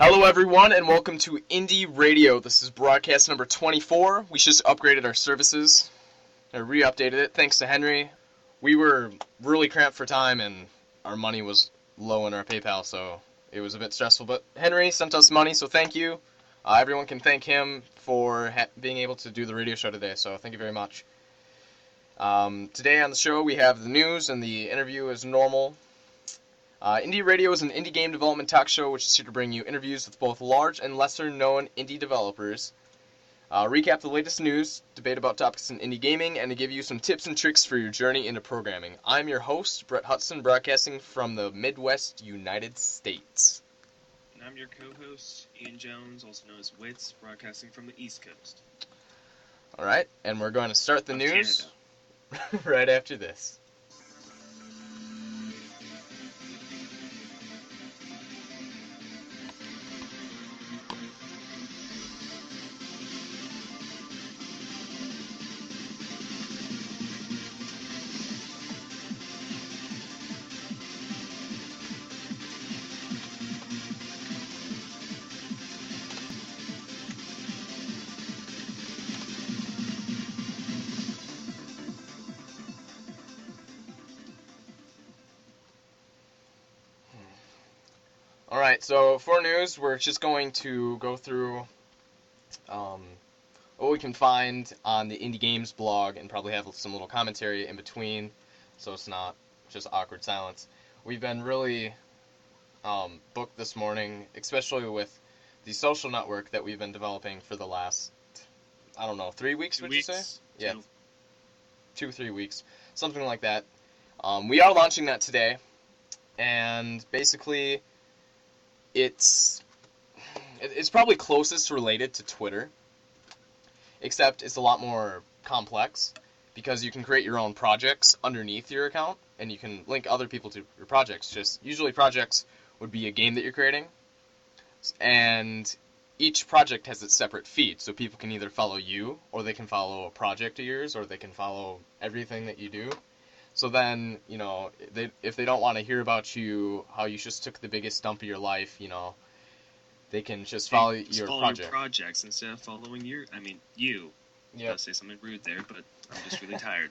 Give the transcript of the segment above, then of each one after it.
Hello everyone and welcome to Indie Radio. This is broadcast number 24. We just upgraded our services, or re-updated it, thanks to Henry. We were really cramped for time and our money was low in our PayPal, so it was a bit stressful. But Henry sent us money, so thank you. Everyone can thank him for being able to do the radio show today, so thank you very much. Today on the show we have the news and the interview as normal. Indie Radio is an indie game development talk show which is here to bring you interviews with both large and lesser-known indie developers, recap the latest news, debate about topics in indie gaming, and to give you some tips and tricks for your journey into programming. I'm your host, Brett Hudson, broadcasting from the Midwest United States. And I'm your co-host, Ian Jones, also known as Wits, broadcasting from the East Coast. Alright, and we're going to start the news right after this. Alright, so for news, we're just going to go through what we can find on the Indie Games blog and probably have some little commentary in between, so it's not just awkward silence. We've been really booked this morning, especially with the social network that we've been developing for the last, 3 weeks, would you say? Yeah, 2-3 weeks, something like that. We are launching that today, and basically it's probably closest related to Twitter, except it's a lot more complex because you can create your own projects underneath your account and you can link other people to your projects. Just usually projects would be a game that you're creating, and each project has its separate feed, so people can either follow you or they can follow a project of yours or they can follow everything that you do. So then, if they don't want to hear about you, how you just took the biggest dump of your life, they can just follow your project. Your projects instead of following you. Yep. I'll say something rude there, but I'm just really tired.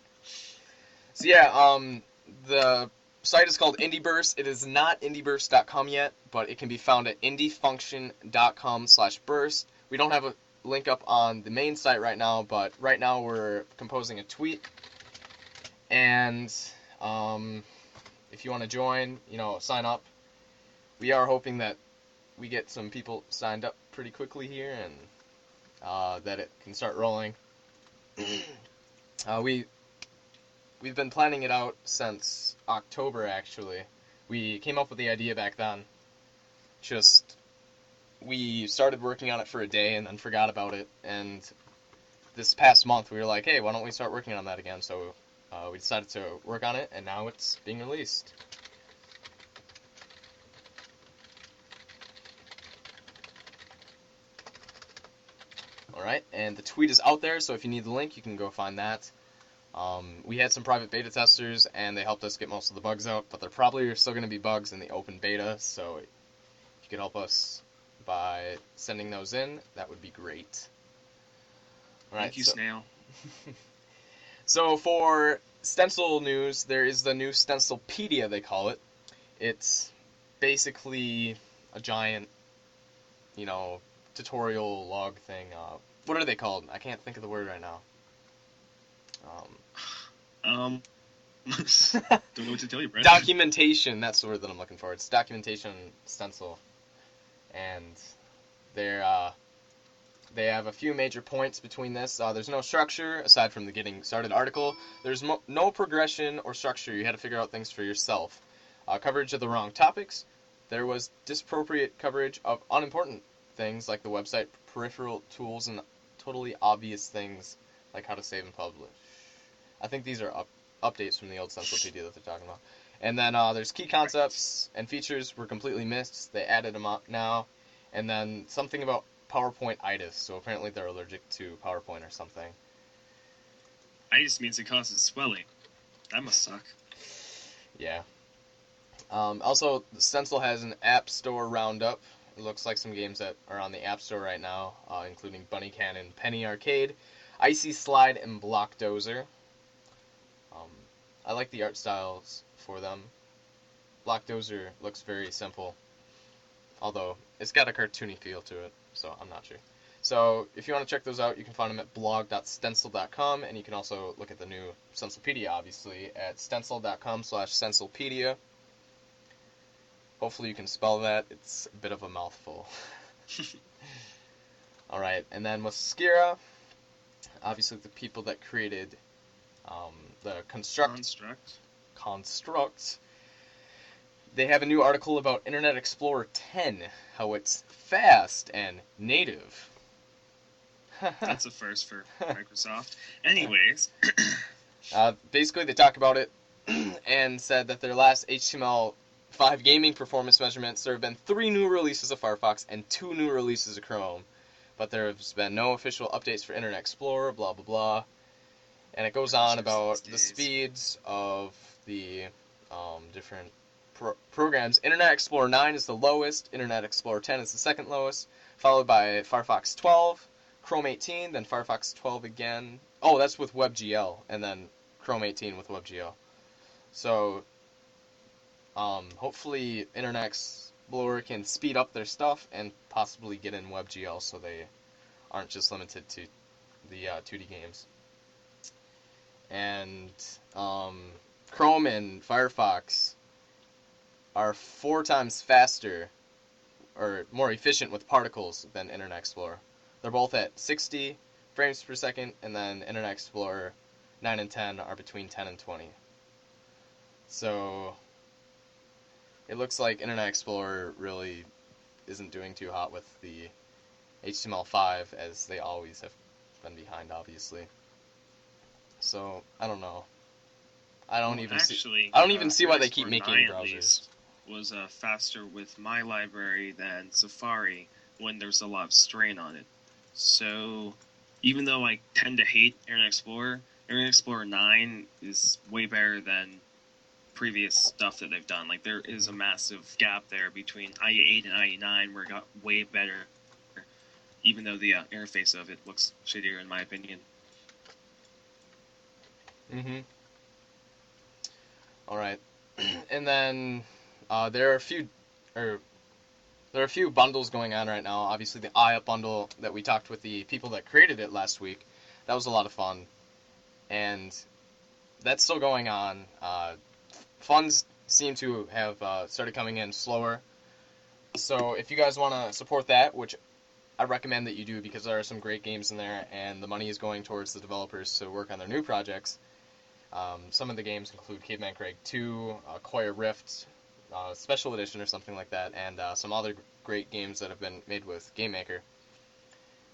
So yeah, the site is called IndieBurst. It is not indieburst.com yet, but it can be found at indiefunction.com/burst. We don't have a link up on the main site right now, but right now we're composing a tweet. And if you want to join, sign up. We are hoping that we get some people signed up pretty quickly here and that it can start rolling. We've been planning it out since October, actually. We came up with the idea back then. We started working on it for a day and then forgot about it. And this past month we were like, hey, why don't we start working on that again? So we decided to work on it, and now it's being released. Alright, and the tweet is out there, so if you need the link, you can go find that. We had some private beta testers, and they helped us get most of the bugs out, but there probably are still going to be bugs in the open beta, so if you could help us by sending those in, that would be great. All right, thank you, Snail. So for stencil news, there is the new Stencilpedia, they call it. It's basically a giant, tutorial log thing. What are they called? I can't think of the word right now. Don't know what to tell you, Brett. Documentation, that's the word that I'm looking for. It's documentation stencil. And they have a few major points between this. There's no structure, aside from the getting started article. There's no progression or structure. You had to figure out things for yourself. Coverage of the wrong topics. There was disappropriate coverage of unimportant things like the website peripheral tools and totally obvious things like how to save and publish. I think these are updates from the old Stencilpedia that they're talking about. And then there's key concepts and features were completely missed. They added them up now. And then something about PowerPoint-itis, so apparently they're allergic to PowerPoint or something. Itis means it causes swelling. That must suck. Yeah. Also, the Stencil has an App Store roundup, It looks like some games that are on the App Store right now, including Bunny Cannon, Penny Arcade, Icy Slide, and Block Dozer. I like the art styles for them. Block Dozer looks very simple, although it's got a cartoony feel to it, so I'm not sure. So if you want to check those out, you can find them at blog.stencil.com, and you can also look at the new Stencilpedia, obviously, at stencil.com/stencilpedia. Hopefully you can spell that. It's a bit of a mouthful. Alright, and then with Skira, obviously the people that created the Construct, they have a new article about Internet Explorer 10, how it's fast and native. That's a first for Microsoft. Anyways. Basically, they talk about it and said that their last HTML5 gaming performance measurements, there have been 3 new releases of Firefox and 2 new releases of Chrome, but there has been no official updates for Internet Explorer, blah, blah, blah. And it goes on about the speeds of the different programs. Internet Explorer 9 is the lowest, Internet Explorer 10 is the second lowest, followed by Firefox 12, Chrome 18, then Firefox 12 again. Oh, that's with WebGL, and then Chrome 18 with WebGL. So, hopefully Internet Explorer can speed up their stuff and possibly get in WebGL so they aren't just limited to the 2D games. And Chrome and Firefox are 4 times faster or more efficient with particles than Internet Explorer. They're both at 60 frames per second, and then Internet Explorer 9 and 10 are between 10 and 20. So it looks like Internet Explorer really isn't doing too hot with the HTML5, as they always have been behind, obviously. So I don't know. I don't even see why they keep making browsers. Was faster with my library than Safari when there's a lot of strain on it. So even though I tend to hate Internet Explorer 9 is way better than previous stuff that they've done. Like, there is a massive gap there between IE8 and IE9 where it got way better, even though the interface of it looks shittier in my opinion. Mm-hmm. Alright. And then there are a few bundles going on right now. Obviously the IUP bundle that we talked with the people that created it last week. That was a lot of fun. And that's still going on. Funds seem to have started coming in slower. So if you guys want to support that, which I recommend that you do because there are some great games in there and the money is going towards the developers to work on their new projects. Some of the games include Caveman Craig 2, Koya Rift, Special Edition or something like that, and some other great games that have been made with Game Maker.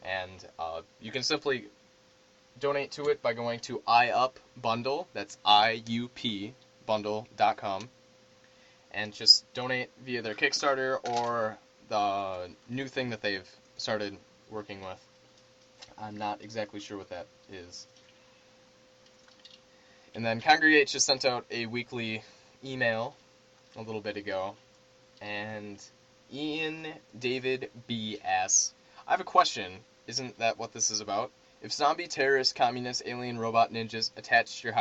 And you can simply donate to it by going to IUP Bundle, that's IUP bundle.com, and just donate via their Kickstarter or the new thing that they've started working with. I'm not exactly sure what that is. And then Congregate just sent out a weekly email a little bit ago, and Ian David B. asks, I have a question. Isn't that what this is about? If zombie, terrorists, communists, alien, robot, ninjas attached to your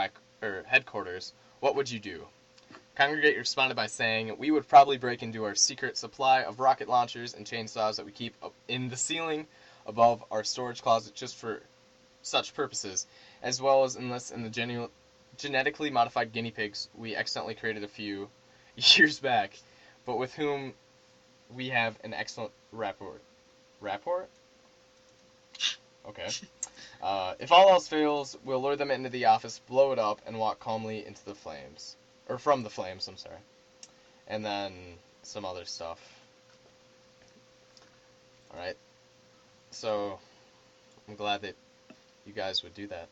headquarters, what would you do? Congregate responded by saying, we would probably break into our secret supply of rocket launchers and chainsaws that we keep up in the ceiling above our storage closet just for such purposes, as well as enlist in the genetically modified guinea pigs we accidentally created a few years back, but with whom we have an excellent rapport. Rapport? Okay. If all else fails, we'll lure them into the office, blow it up, and walk calmly into the flames. Or from the flames, I'm sorry. And then some other stuff. Alright. So, I'm glad that you guys would do that.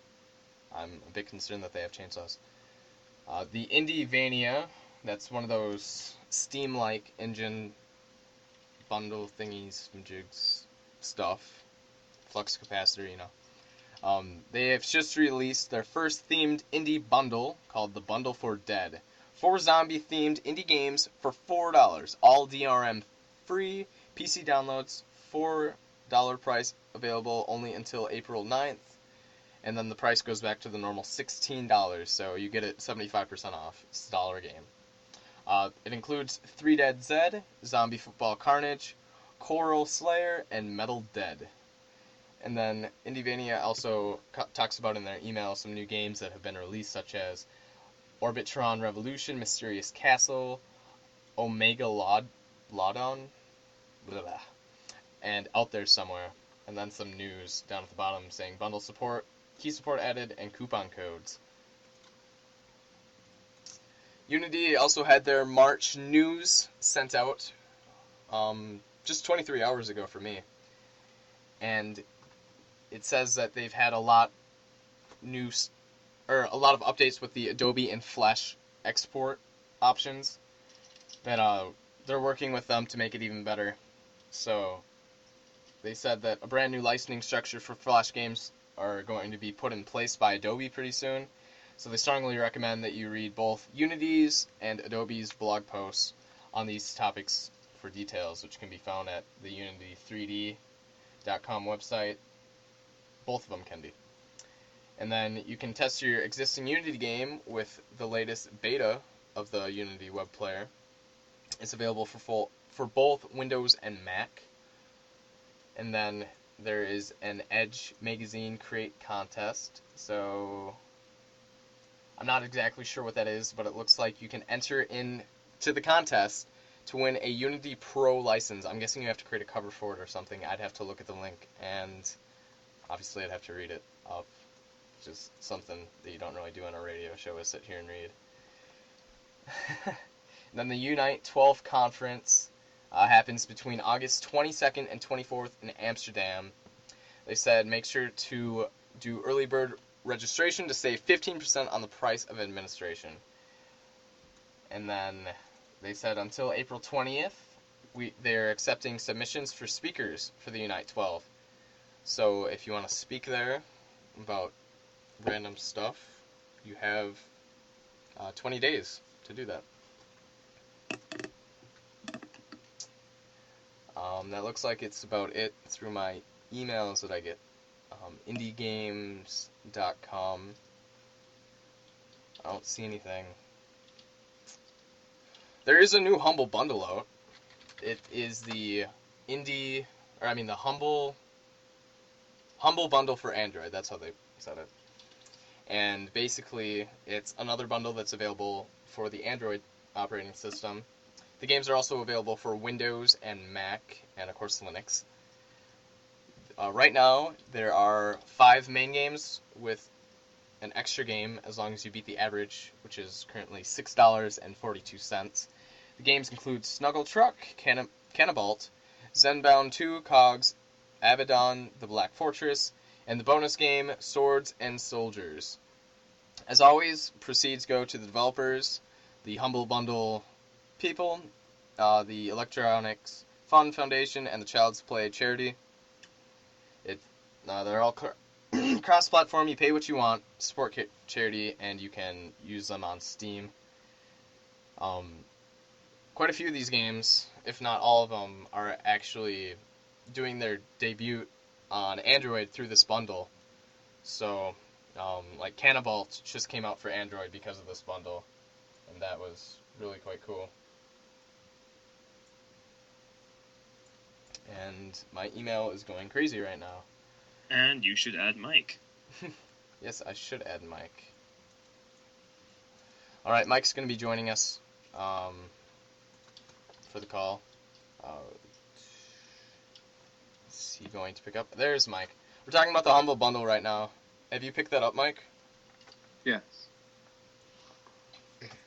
I'm a bit concerned that they have chainsaws. The Indievania, that's one of those Steam-like engine bundle thingies, jigs stuff. Flux capacitor, you know. They have just released their first themed indie bundle called the Bundle for Dead. 4 zombie-themed indie games for $4, all DRM free, PC downloads, $4 price, available only until April 9th. And then the price goes back to the normal $16, so you get it 75% off. It's a dollar game. It includes 3 Dead Zed, Zombie Football Carnage, Coral Slayer, and Metal Dead. And then Indievania also talks about in their email some new games that have been released, such as Orbitron Revolution, Mysterious Castle, Omega Lodon, blah, blah, and Out There Somewhere. And then some news down at the bottom saying bundle support, key support added, and coupon codes. Unity also had their March news sent out just 23 hours ago for me. And it says that they've had a lot of updates with the Adobe and Flash export options that they're working with them to make it even better. So they said that a brand new licensing structure for Flash games are going to be put in place by Adobe pretty soon. So they strongly recommend that you read both Unity's and Adobe's blog posts on these topics for details, which can be found at the Unity3D.com website. Both of them can be. And then you can test your existing Unity game with the latest beta of the Unity web player. It's available for both Windows and Mac. And then there is an Edge magazine create contest. So I'm not exactly sure what that is, but it looks like you can enter into the contest to win a Unity Pro license. I'm guessing you have to create a cover for it or something. I'd have to look at the link, and obviously I'd have to read it up. Just something that you don't really do on a radio show is sit here and read. And then the Unite 12th conference happens between August 22nd and 24th in Amsterdam. They said make sure to do early bird registration to save 15% on the price of administration. And then they said until April 20th, they're accepting submissions for speakers for the Unite 12. So if you want to speak there about random stuff, you have 20 days to do that. That looks like it's about it through my emails that I get. Indiegames.com. I don't see anything. There is a new Humble bundle out. It is the Humble bundle for Android. That's how they said it. And basically, it's another bundle that's available for the Android operating system. The games are also available for Windows and Mac, and of course Linux. Right now, there are 5 main games with an extra game as long as you beat the average, which is currently $6.42. The games include Snuggle Truck, Cannabalt, Zenbound 2, Cogs, Abaddon, The Black Fortress, and the bonus game, Swords and Soldiers. As always, proceeds go to the developers, the Humble Bundle people, the Electronics Fund Foundation, and the Child's Play charity. They're all cross-platform. You pay what you want, support charity, and you can use them on Steam. Quite a few of these games, if not all of them, are actually doing their debut on Android through this bundle. So, like Cannabalt just came out for Android because of this bundle, and that was really quite cool. And my email is going crazy right now. And you should add Mike. Yes, I should add Mike. Alright, Mike's going to be joining us for the call. Is he going to pick up? There's Mike. We're talking about the Humble Bundle right now. Have you picked that up, Mike? Yes.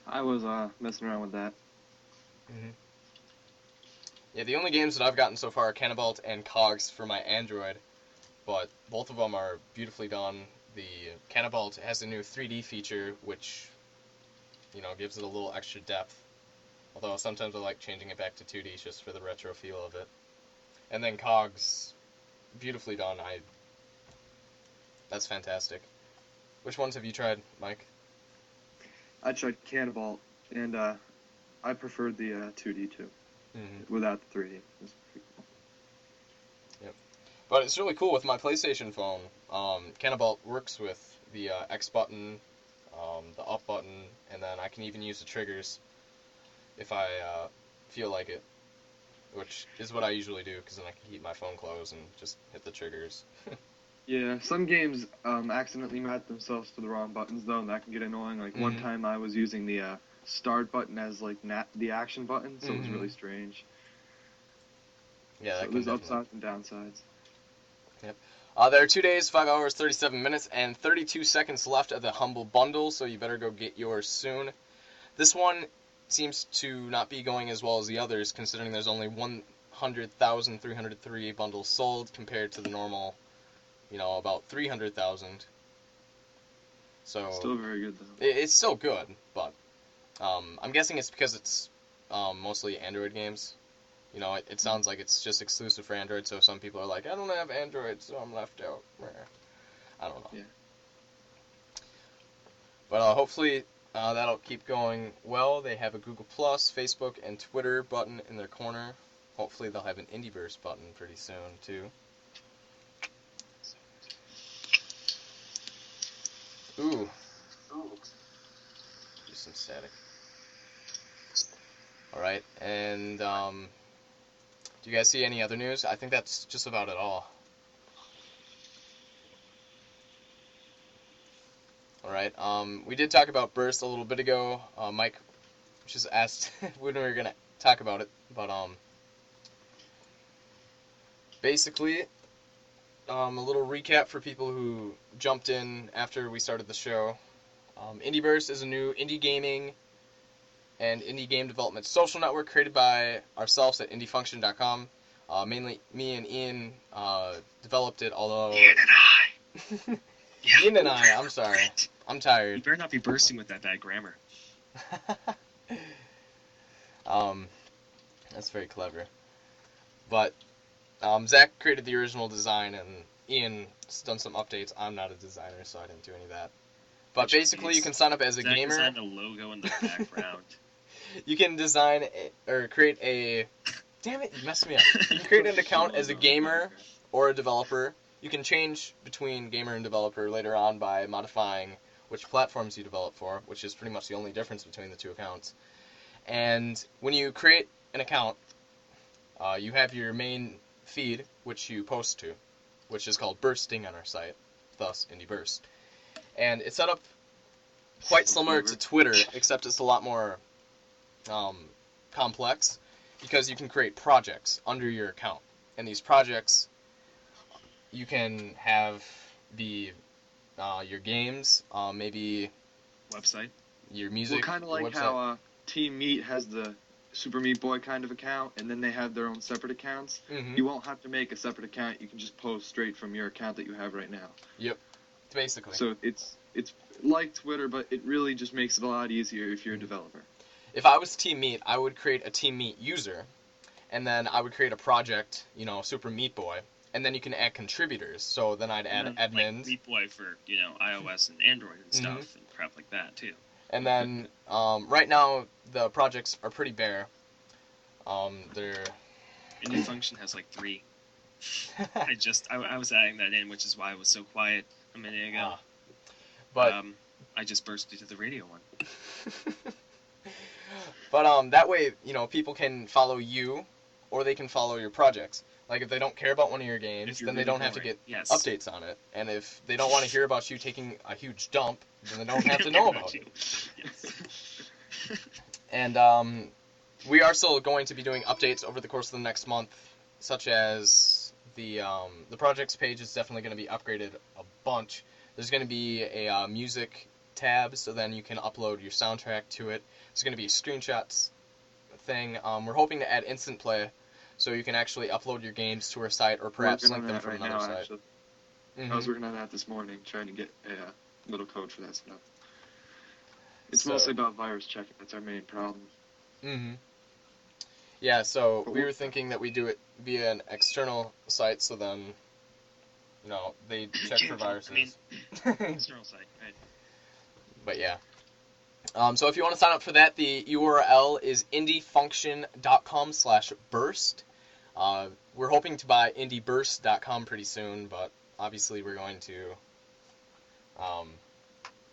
I was messing around with that. Mm-hmm. Yeah, the only games that I've gotten so far are Cannabalt and Cogs for my Android, but both of them are beautifully done. The Cannabalt has a new 3D feature, which, gives it a little extra depth. Although sometimes I like changing it back to 2D just for the retro feel of it. And then Cogs, beautifully done. That's fantastic. Which ones have you tried, Mike? I tried Cannibal, and I preferred the 2D too, Mm-hmm. without the 3D. It was pretty cool. But it's really cool with my PlayStation phone. Cannibalt works with the X button, the up button, and then I can even use the triggers if I feel like it, which is what I usually do, because then I can keep my phone closed and just hit the triggers. Yeah, some games accidentally map themselves to the wrong buttons though, and that can get annoying. Like one time I was using the start button as like the action button, so it was really strange. Yeah, so there's upsides and downsides. Yep. There are 2 days, 5 hours, 37 minutes, and 32 seconds left of the Humble Bundle, so you better go get yours soon. This one seems to not be going as well as the others, considering there's only 100,303 bundles sold compared to the normal, about 300,000. So Still very good though. It's still good, but I'm guessing it's because it's mostly Android games. It sounds like it's just exclusive for Android, so some people are like, I don't have Android, so I'm left out. I don't know. Yeah. But hopefully that'll keep going well. They have a Google+, Facebook, and Twitter button in their corner. Hopefully they'll have an Indieverse button pretty soon, too. Ooh. Just some static. Alright, and do you guys see any other news? I think that's just about it all. Alright, we did talk about Burst a little bit ago. Mike just asked when we were going to talk about it, but basically, a little recap for people who jumped in after we started the show. Indieverse is a new indie gaming and indie game development social network created by ourselves at indiefunction.com. Mainly me and Ian developed it, although... Ian and I! Yeah, Ian and I, I'm sorry. I'm tired. You better not be bursting with that bad grammar. That's very clever. But Zach created the original design, and Ian's done some updates. I'm not a designer, so I didn't do any of that. But basically, you can sign up as a Zach gamer. designed a logo in the background. You can design or create a... Damn it, you messed me up. You can create an account as a gamer or a developer. You can change between gamer and developer later on by modifying which platforms you develop for, which is pretty much the only difference between the two accounts. And when you create an account, you have your main feed, which you post to, which is called bursting on our site, thus Indie Burst. And it's set up quite similar to Twitter, except it's a lot more complex, because you can create projects under your account. And these projects, you can have be your games, maybe website, your music. Well, kind of like website. how Team Meat has the Super Meat Boy kind of account, and then they have their own separate accounts. Mm-hmm. You won't have to make a separate account. You can just post straight from your account that you have right now. Yep, basically. So it's like Twitter, but it really just makes it a lot easier if you're a developer. If I was Team Meat, I would create a Team Meat user, and then I would create a project, Super Meat Boy, and then you can add contributors. So then I'd add admins. Like Meat Boy for, iOS and Android and stuff and crap like that, too. And then, right now, the projects are pretty bare. They're... Indie Function has like 3. I was adding that in, which is why I was so quiet a minute ago. But I just burst into the radio one. But that way, people can follow you, or they can follow your projects. Like, if they don't care about one of your games, then they don't have to get updates on it. And if they don't want to hear about you taking a huge dump, then they don't have to know about it. Yes. And we are still going to be doing updates over the course of the next month, such as the projects page is definitely going to be upgraded a bunch. There's going to be a music tab, so then you can upload your soundtrack to it. There's going to be a screenshots thing. We're hoping to add instant play, so you can actually upload your games to our site, or perhaps link them from another site. Actually. I was working on that this morning, trying to get a little code for that stuff. It's mostly about virus checking. That's our main problem. Yeah, so we were thinking that we do it via an external site, so then, they check for viruses. External site, right. But yeah. So if you want to sign up for that, the URL is indiefunction.com/burst. we're hoping to buy indieburst.com pretty soon, but obviously we're going to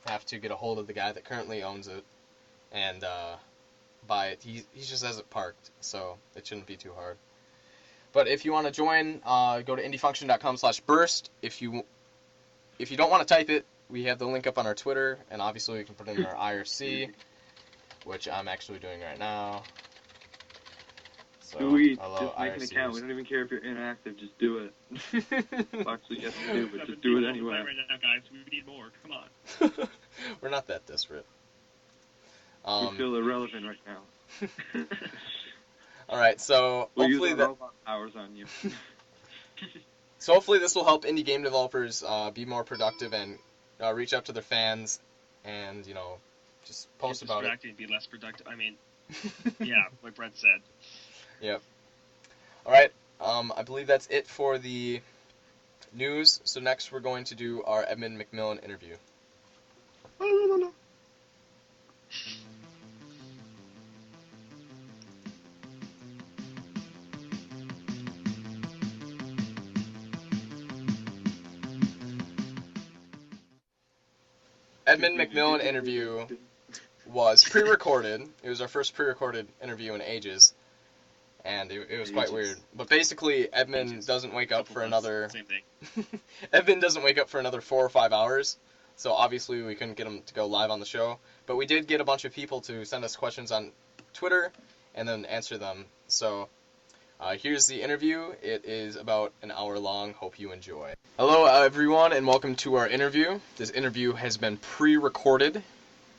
have to get a hold of the guy that currently owns it and buy it. He just has it parked, so it shouldn't be too hard. But if you want to join, go to indiefunction.com/burst. If you don't want to type it, we have the link up on our Twitter, and obviously we can put it in our IRC, which I'm actually doing right now. So, just make an account. We don't even care if you're inactive. Just do it. Actually, yes, we do, but just do it anyway. Right now, guys, we need more. Come on. We're not that desperate. We feel irrelevant right now. All right, so we'll hopefully use our robot powers on you. So hopefully this will help indie game developers be more productive and reach out to their fans, and just post about it. Be less productive. I mean, yeah, like Brett said. Yep. All right. I believe that's it for the news. So next we're going to do our Edmund McMillen interview. Edmund McMillen interview was pre-recorded. It was our first pre-recorded interview in ages, and it was quite weird. But basically, Edmund doesn't wake up for another. Same thing. Edmund doesn't wake up for another 4 or 5 hours, so obviously we couldn't get him to go live on the show. But we did get a bunch of people to send us questions on Twitter and then answer them. So here's the interview. It is about an hour long. Hope you enjoy. Hello, everyone, and welcome to our interview. This interview has been pre-recorded. It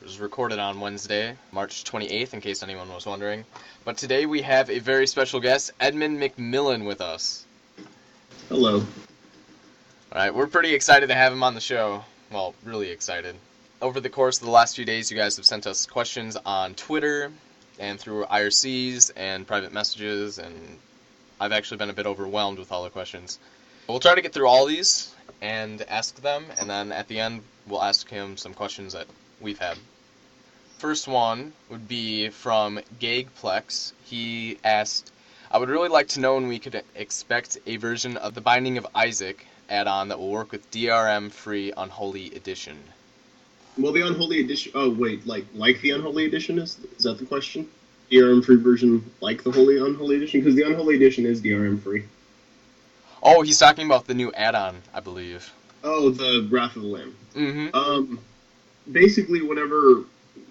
was recorded on Wednesday, March 28th, in case anyone was wondering. But today we have a very special guest, Edmund McMillen, with us. Hello. All right, we're pretty excited to have him on the show. Well, really excited. Over the course of the last few days, you guys have sent us questions on Twitter and through IRCs and private messages, and I've actually been a bit overwhelmed with all the questions. We'll try to get through all these and ask them, and then at the end, we'll ask him some questions that we've had. First one would be from Gagplex. He asked, I would really like to know when we could expect a version of the Binding of Isaac add-on that will work with DRM-free Unholy Edition. Well, the Unholy Edition... Oh, wait, like the Unholy Edition is that the question? DRM-free version like the Unholy Edition? Because the Unholy Edition is DRM-free. Oh, he's talking about the new add-on, I believe. Oh, the Wrath of the Lamb. Mm-hmm. Basically, whenever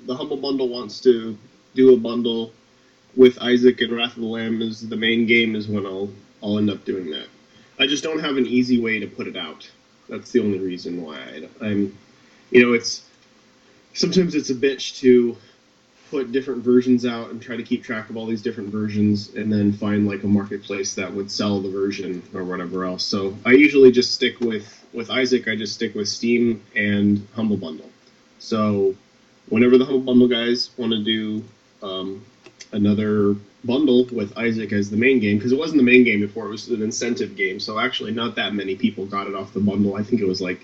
the Humble Bundle wants to do a bundle with Isaac and Wrath of the Lamb as the main game is when I'll end up doing that. I just don't have an easy way to put it out. That's the only reason why it's... Sometimes it's a bitch to put different versions out and try to keep track of all these different versions and then find like a marketplace that would sell the version or whatever else. So I usually just stick with Isaac, I just stick with Steam and Humble Bundle. So whenever the Humble Bundle guys want to do another bundle with Isaac as the main game, because it wasn't the main game before, it was an incentive game, so actually not that many people got it off the bundle. I think it was like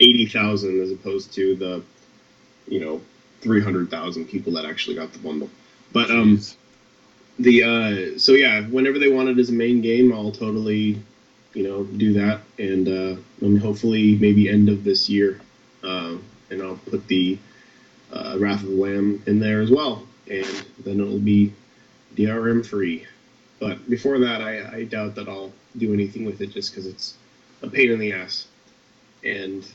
80,000 as opposed to the 300,000 people that actually got the bundle. But so yeah, whenever they want it as a main game, I'll totally do that, and hopefully maybe end of this year, and I'll put the Wrath of the Lamb in there as well, and then it'll be DRM free. But before that, I doubt that I'll do anything with it just because it's a pain in the ass, and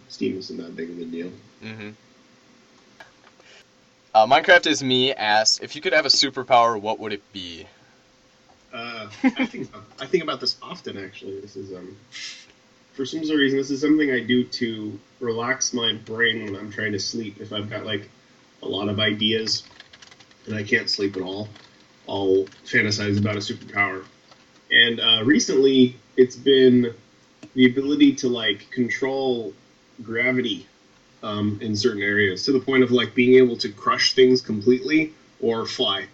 Steam isn't that big of a deal. Mm-hmm. Minecraft is Me asked, if you could have a superpower, what would it be? I think about this often, actually. This is for some reason, this is something I do to relax my brain when I'm trying to sleep. If I've got like a lot of ideas and I can't sleep at all, I'll fantasize about a superpower. And recently, it's been the ability to like control gravity in certain areas, to the point of like being able to crush things completely or fly.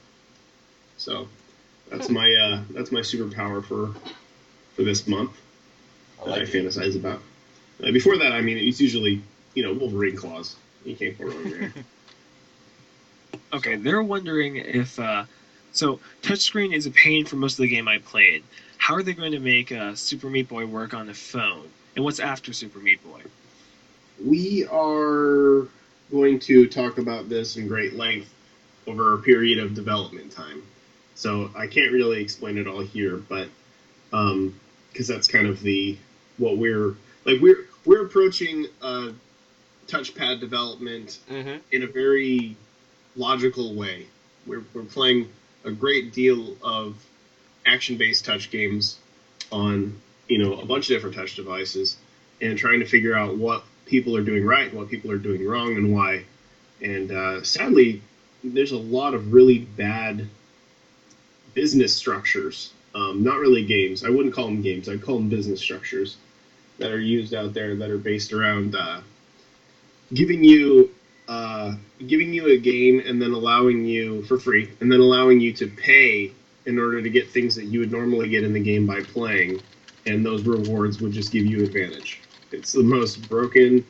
So that's my superpower for this month that I fantasize about. Before that, I mean, it's usually Wolverine claws. You can't go wrong there. Okay, they're wondering if So touchscreen is a pain for most of the game I played. How are they going to make Super Meat Boy work on a phone? And what's after Super Meat Boy? We are going to talk about this in great length over a period of development time. So I can't really explain it all here, but because that's kind of what we're approaching touchpad development in a very logical way. We're playing a great deal of action-based touch games on a bunch of different touch devices, and trying to figure out what people are doing right, what people are doing wrong, and why. And sadly, there's a lot of really bad business structures. Not really games. I wouldn't call them games. I'd call them business structures that are used out there that are based around giving you a game and then allowing you for free, and then allowing you to pay in order to get things that you would normally get in the game by playing, and those rewards would just give you advantage. It's the most broken,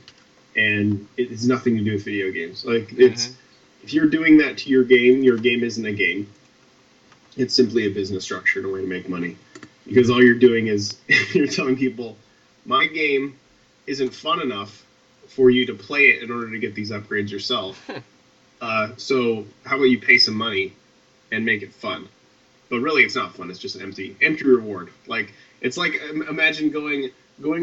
and it has nothing to do with video games. Like, it's if you're doing that to your game isn't a game. It's simply a business structure and a way to make money. Because all you're doing is you're telling people, my game isn't fun enough for you to play it in order to get these upgrades yourself. So how about you pay some money and make it fun? But really, it's not fun. It's just empty reward. Like, it's like, imagine going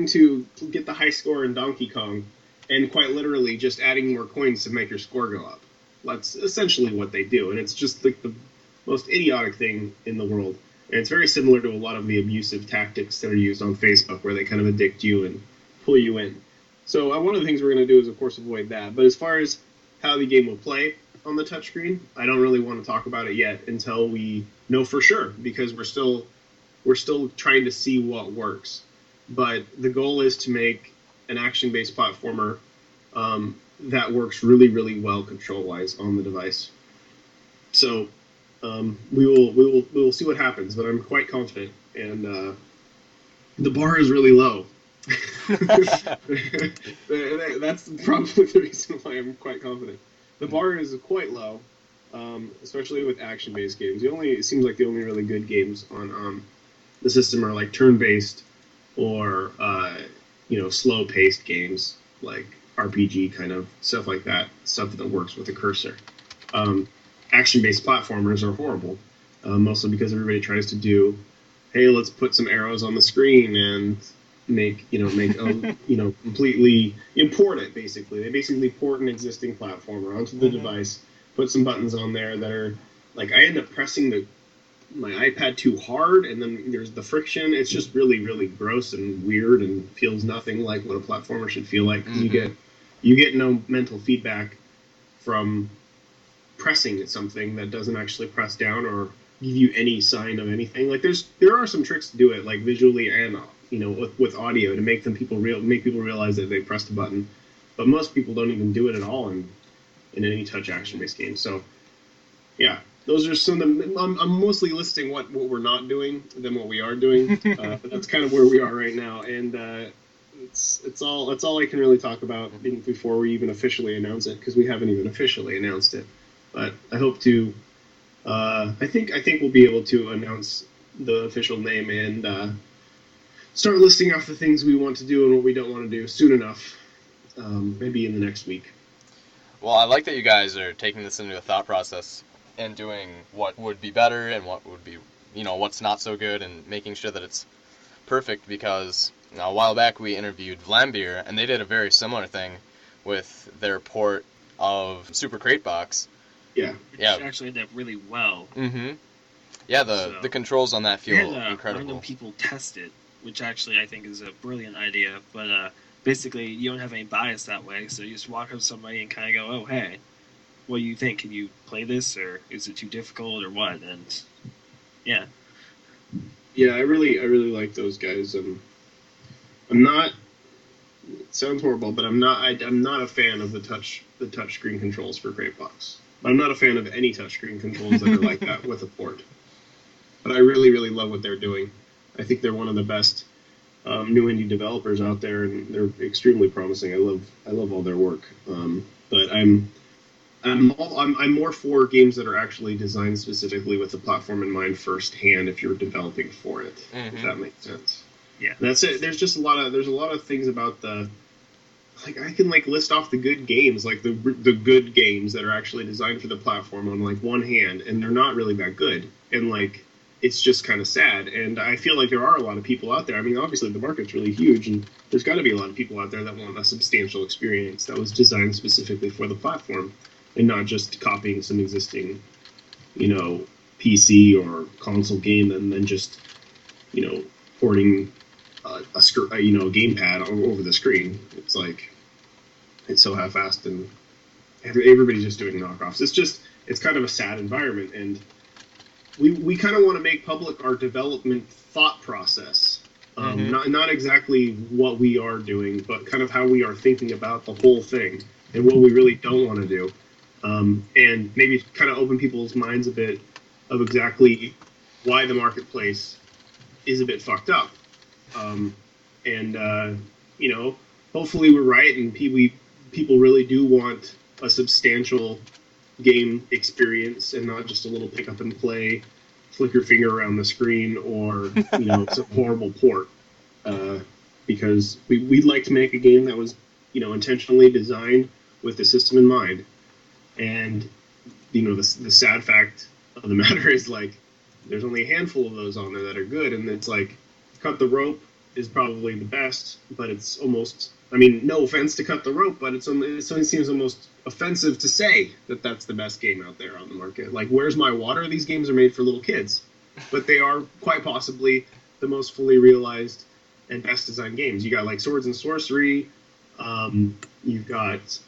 to get the high score in Donkey Kong and quite literally just adding more coins to make your score go up. That's essentially what they do, and it's just like the most idiotic thing in the world. And it's very similar to a lot of the abusive tactics that are used on Facebook, where they kind of addict you and pull you in. So one of the things we're going to do is, of course, avoid that. But as far as how the game will play on the touchscreen, I don't really want to talk about it yet until we know for sure, because we're still trying to see what works. But the goal is to make an action-based platformer that works really, really well control-wise on the device. So we will see what happens, but I'm quite confident, and the bar is really low. That's probably the reason why I'm quite confident. The bar is quite low, especially with action-based games. It seems like the only really good games on the system are like turn-based or slow-paced games like RPG kind of stuff like that, stuff that works with a cursor. Action-based platformers are horrible, mostly because everybody tries to do, hey, let's put some arrows on the screen and completely import it. Basically, they basically port an existing platformer onto the device, put some buttons on there that are like, I end up pressing my iPad too hard, and then there's the friction. It's just really, really gross and weird, and feels nothing like what a platformer should feel like. You get no mental feedback from pressing something that doesn't actually press down or give you any sign of anything. Like, there are some tricks to do it, like visually and with audio, to make people realize that they pressed a button. But most people don't even do it at all in any touch action based game. So yeah, those are some of the. I'm mostly listing what we're not doing than what we are doing. But that's kind of where we are right now, and it's all I can really talk about before we even officially announce it, because we haven't even officially announced it. But I hope to. I think we'll be able to announce the official name and start listing off the things we want to do and what we don't want to do soon enough. Maybe in the next week. Well, I like that you guys are taking this into a thought process and doing what would be better and what would be, what's not so good, and making sure that it's perfect, because a while back we interviewed Vlambeer, and they did a very similar thing with their port of Super Crate Box. Yeah. Which actually ended up really well. Mm-hmm. Yeah, the controls on that feel incredible. Random people test it, which actually I think is a brilliant idea, but basically you don't have any bias that way, so you just walk up to somebody and kind of go, oh, hey, what do you think? Can you play this, or is it too difficult, or what? And yeah. Yeah, I really like those guys. I'm not. It sounds horrible, but I'm not a fan of the touchscreen controls for Cratebox. But I'm not a fan of any touchscreen controls that are like that with a port. But I really, really love what they're doing. I think they're one of the best new indie developers out there, and they're extremely promising. I love all their work. But I'm more for games that are actually designed specifically with the platform in mind firsthand. If you're developing for it, if that makes sense. Yeah, that's it. There's a lot of things about the, like, I can like list off the good games, like the good games that are actually designed for the platform on like one hand, and they're not really that good, and like it's just kind of sad. And I feel like there are a lot of people out there. I mean, obviously the market's really huge, and there's got to be a lot of people out there that want a substantial experience that was designed specifically for the platform, and not just copying some existing, PC or console game and then just, porting a gamepad over the screen. It's like, it's so half-assed, and everybody's just doing knockoffs. It's kind of a sad environment, and we kind of want to make public our development thought process. Not exactly what we are doing, but kind of how we are thinking about the whole thing and what we really don't want to do. And maybe kind of open people's minds a bit of exactly why the marketplace is a bit fucked up. Hopefully we're right, and people really do want a substantial game experience and not just a little pick up and play, flick your finger around the screen, or some horrible port. Because we'd like to make a game that was intentionally designed with the system in mind. And the sad fact of the matter is, like, there's only a handful of those on there that are good, and it's like Cut the Rope is probably the best, but it's almost, I mean, no offense to Cut the Rope, but it seems almost offensive to say that that's the best game out there on the market. Like, Where's My Water? These games are made for little kids, but they are quite possibly the most fully realized and best designed games. You got like Swords and Sorcery, you've got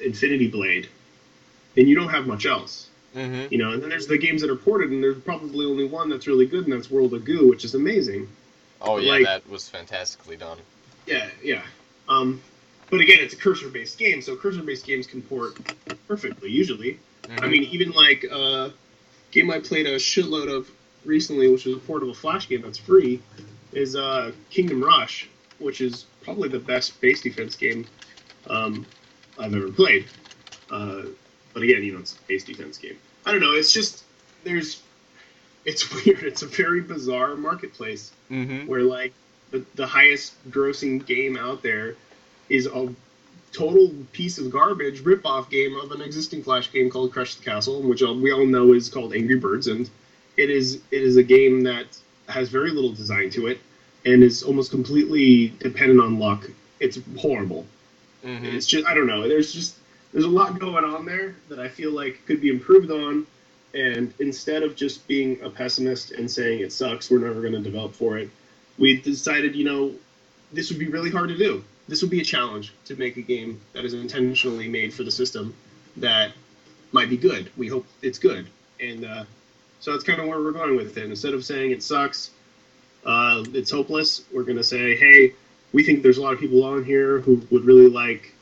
Infinity Blade, and you don't have much else. And then there's the games that are ported, and there's probably only one that's really good, and that's World of Goo, which is amazing. Oh, yeah, that was fantastically done. Yeah. But again, it's a cursor-based game, so cursor-based games can port perfectly, usually. I mean, even like a game I played a shitload of recently, which was a portable Flash game that's free, is Kingdom Rush, which is probably the best base defense game I've ever played. But again, it's a base defense game. I don't know, it's just, it's weird. It's a very bizarre marketplace where, like, the highest grossing game out there is a total piece of garbage rip-off game of an existing Flash game called Crush the Castle, which we all know is called Angry Birds, and it is a game that has very little design to it and is almost completely dependent on luck. It's horrible. It's just, I don't know, there's a lot going on there that I feel like could be improved on, and instead of just being a pessimist and saying it sucks, we're never going to develop for it, we decided, this would be really hard to do. This would be a challenge to make a game that is intentionally made for the system that might be good. We hope it's good. And so that's kind of where we're going with it. Instead of saying it sucks, it's hopeless, we're going to say, hey, we think there's a lot of people on here who would really like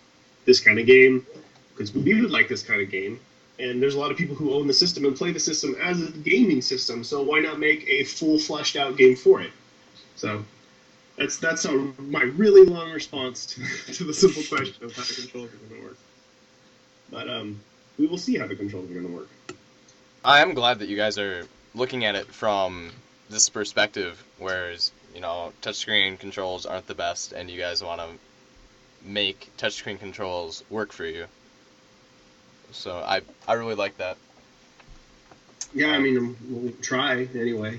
this kind of game, because we would like this kind of game. And there's a lot of people who own the system and play the system as a gaming system, so why not make a full, fleshed-out game for it? So that's my really long response to the simple question of how the controls are going to work. But we will see how the controls are going to work. I am glad that you guys are looking at it from this perspective, whereas, touchscreen controls aren't the best, and you guys want to make touchscreen controls work for you. So I really like that. Yeah, I mean, we'll try anyway.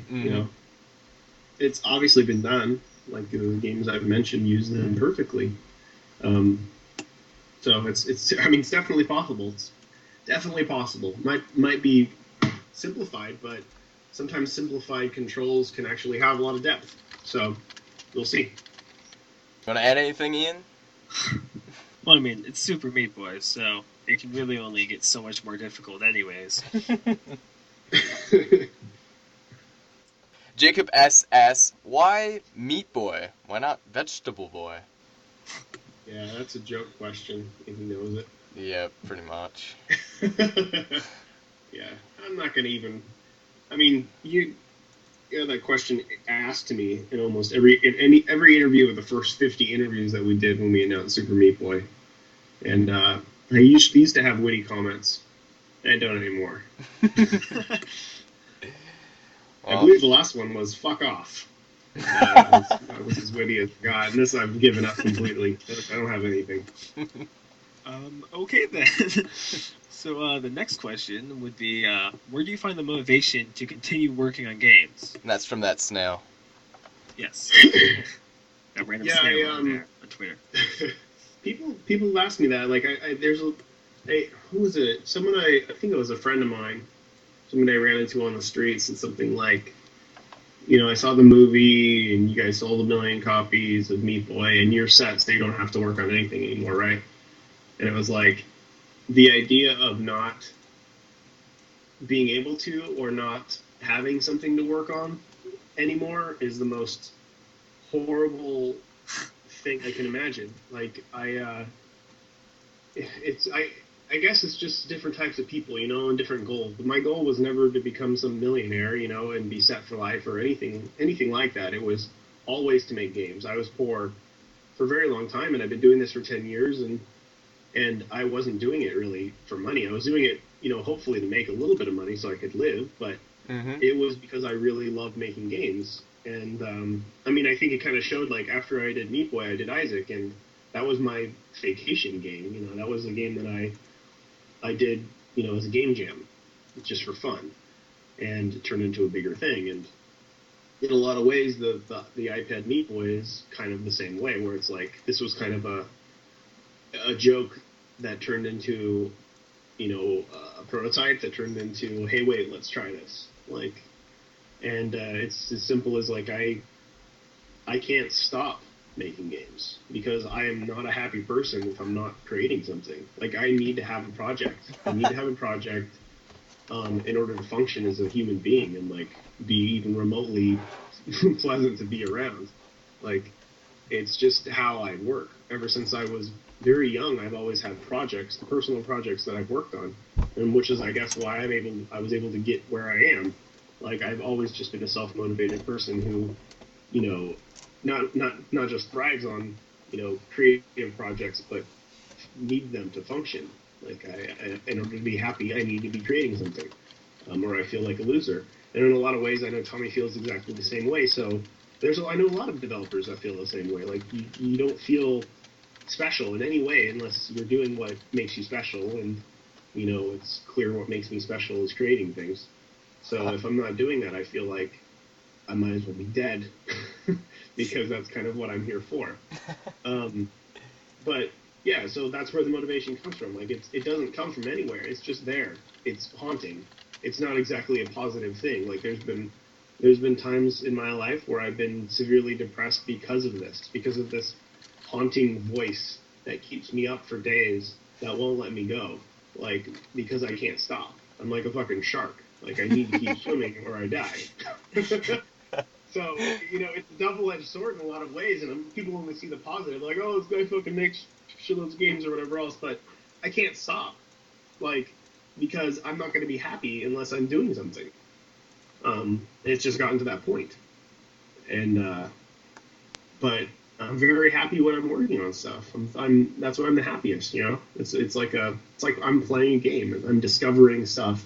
It's obviously been done. Like the games I've mentioned use them perfectly. So it's I mean, it's definitely possible. It's definitely possible. Might be simplified, but sometimes simplified controls can actually have a lot of depth. So we'll see. You want to add anything, Ian? Well, I mean, it's Super Meat Boy, so it can really only get so much more difficult anyways. Jacob S. asks, why Meat Boy? Why not Vegetable Boy? Yeah, that's a joke question, if he knows it. Yeah, pretty much. Yeah, I'm not going to even... I mean, you had that question asked to me in almost every interview of the first 50 interviews that we did when we announced Super Meat Boy. And I used to have witty comments I don't anymore. Well, I believe the last one was "fuck off." That was as witty as God. And this I've given up completely. I don't have anything. Okay then. So the next question would be, where do you find the motivation to continue working on games? and that's from that snail. Yes. That random Yeah, snail over there on Twitter. people have asked me that. Like, there's who was it? Someone I think it was a friend of mine. Someone I ran into on the streets, and something like, I saw the movie, and you guys sold 1 million copies of Meat Boy, and you're set, so you don't have to work on anything anymore, right? And it was like, the idea of not being able to, or not having something to work on anymore, is the most horrible thing I can imagine. Like, I guess it's just different types of people, and different goals. But my goal was never to become some millionaire, and be set for life or anything like that. It was always to make games. I was poor for a very long time, and I've been doing this for 10 years, and I wasn't doing it really for money. I was doing it, hopefully to make a little bit of money so I could live, but it was because I really loved making games. And, I think it kind of showed, like, after I did Meat Boy, I did Isaac, and that was my vacation game. That was a game that I did, as a game jam, just for fun, and it turned into a bigger thing. And in a lot of ways, the iPad Meat Boy is kind of the same way, where it's like, this was kind of a joke that turned into, a prototype that turned into, hey, wait, let's try this. Like, and it's as simple as, like, I can't stop making games because I am not a happy person if I'm not creating something. Like, I need to have a project. I need to have a project in order to function as a human being and, like, be even remotely pleasant to be around. Like, it's just how I work. Ever since I was very young, I've always had projects, personal projects that I've worked on, and which is, I guess, why I was able to get where I am. Like, I've always just been a self-motivated person who, not just thrives on, creative projects, but need them to function. Like, in order to be happy, I need to be creating something, or I feel like a loser. And in a lot of ways, I know Tommy feels exactly the same way. So I know a lot of developers that feel the same way. Like, you don't feel special in any way unless you're doing what makes you special. And, it's clear what makes me special is creating things. So if I'm not doing that, I feel like I might as well be dead because that's kind of what I'm here for. But yeah, so that's where the motivation comes from. Like, it doesn't come from anywhere. It's just there. It's haunting. It's not exactly a positive thing. Like, there's been times in my life where I've been severely depressed because of this haunting voice that keeps me up for days that won't let me go. Like, because I can't stop. I'm like a fucking shark. Like, I need to keep swimming or I die. So, it's a double-edged sword in a lot of ways, and people only see the positive, like, oh, this guy fucking makes shitloads of games or whatever else, but I can't stop. Like, because I'm not going to be happy unless I'm doing something. It's just gotten to that point. And, but I'm very happy when I'm working on stuff. That's when I'm the happiest, It's like I'm playing a game. I'm discovering stuff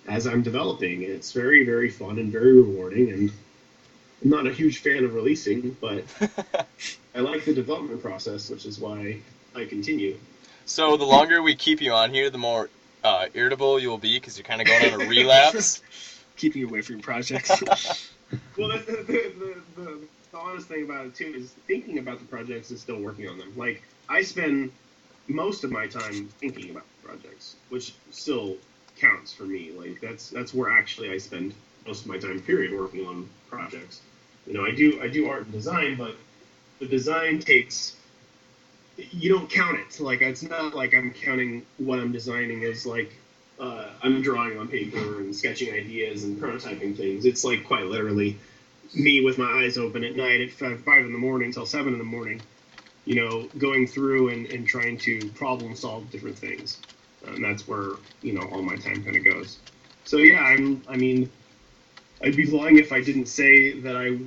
as I'm developing. It's very, very fun and very rewarding, and I'm not a huge fan of releasing, but I like the development process, which is why I continue. So the longer we keep you on here, the more irritable you'll be because you're kind of going on a relapse. Keeping you away from your projects. Well, the honest thing about it, too, is thinking about the projects and still working on them. Like, I spend most of my time thinking about the projects, which still counts for me. Like, that's where actually I spend most of my time, period, working on projects. I do art and design, but the design takes, you don't count it. Like, it's not like I'm counting what I'm designing as, like, I'm drawing on paper and sketching ideas and prototyping things. It's, like, quite literally me with my eyes open at night at 5 in the morning till 7 in the morning, going through and trying to problem solve different things. And that's where, all my time kind of goes. So, yeah, I'd be lying if I didn't say that I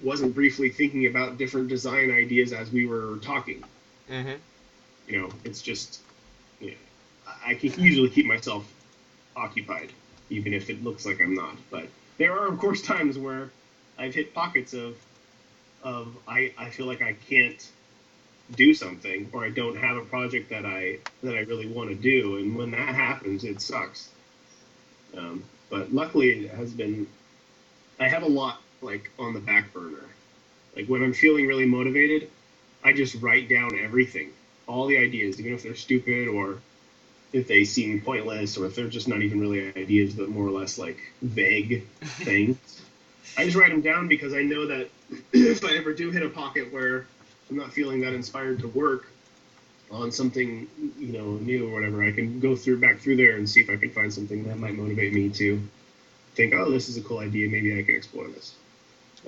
wasn't briefly thinking about different design ideas as we were talking. Mm-hmm. It's just, I can usually keep myself occupied, even if it looks like I'm not. But there are, of course, times where I've hit pockets of I feel like I can't do something, or I don't have a project that I really want to do, and when that happens, it sucks. But luckily, it has been. I have a lot like on the back burner. Like when I'm feeling really motivated, I just write down everything, all the ideas, even if they're stupid or if they seem pointless or if they're just not even really ideas, but more or less like vague things. I just write them down because I know that if I ever do hit a pocket where I'm not feeling that inspired to work on something, new or whatever, I can go back through there and see if I can find something that might motivate me to think, oh, this is a cool idea, maybe I can explore this.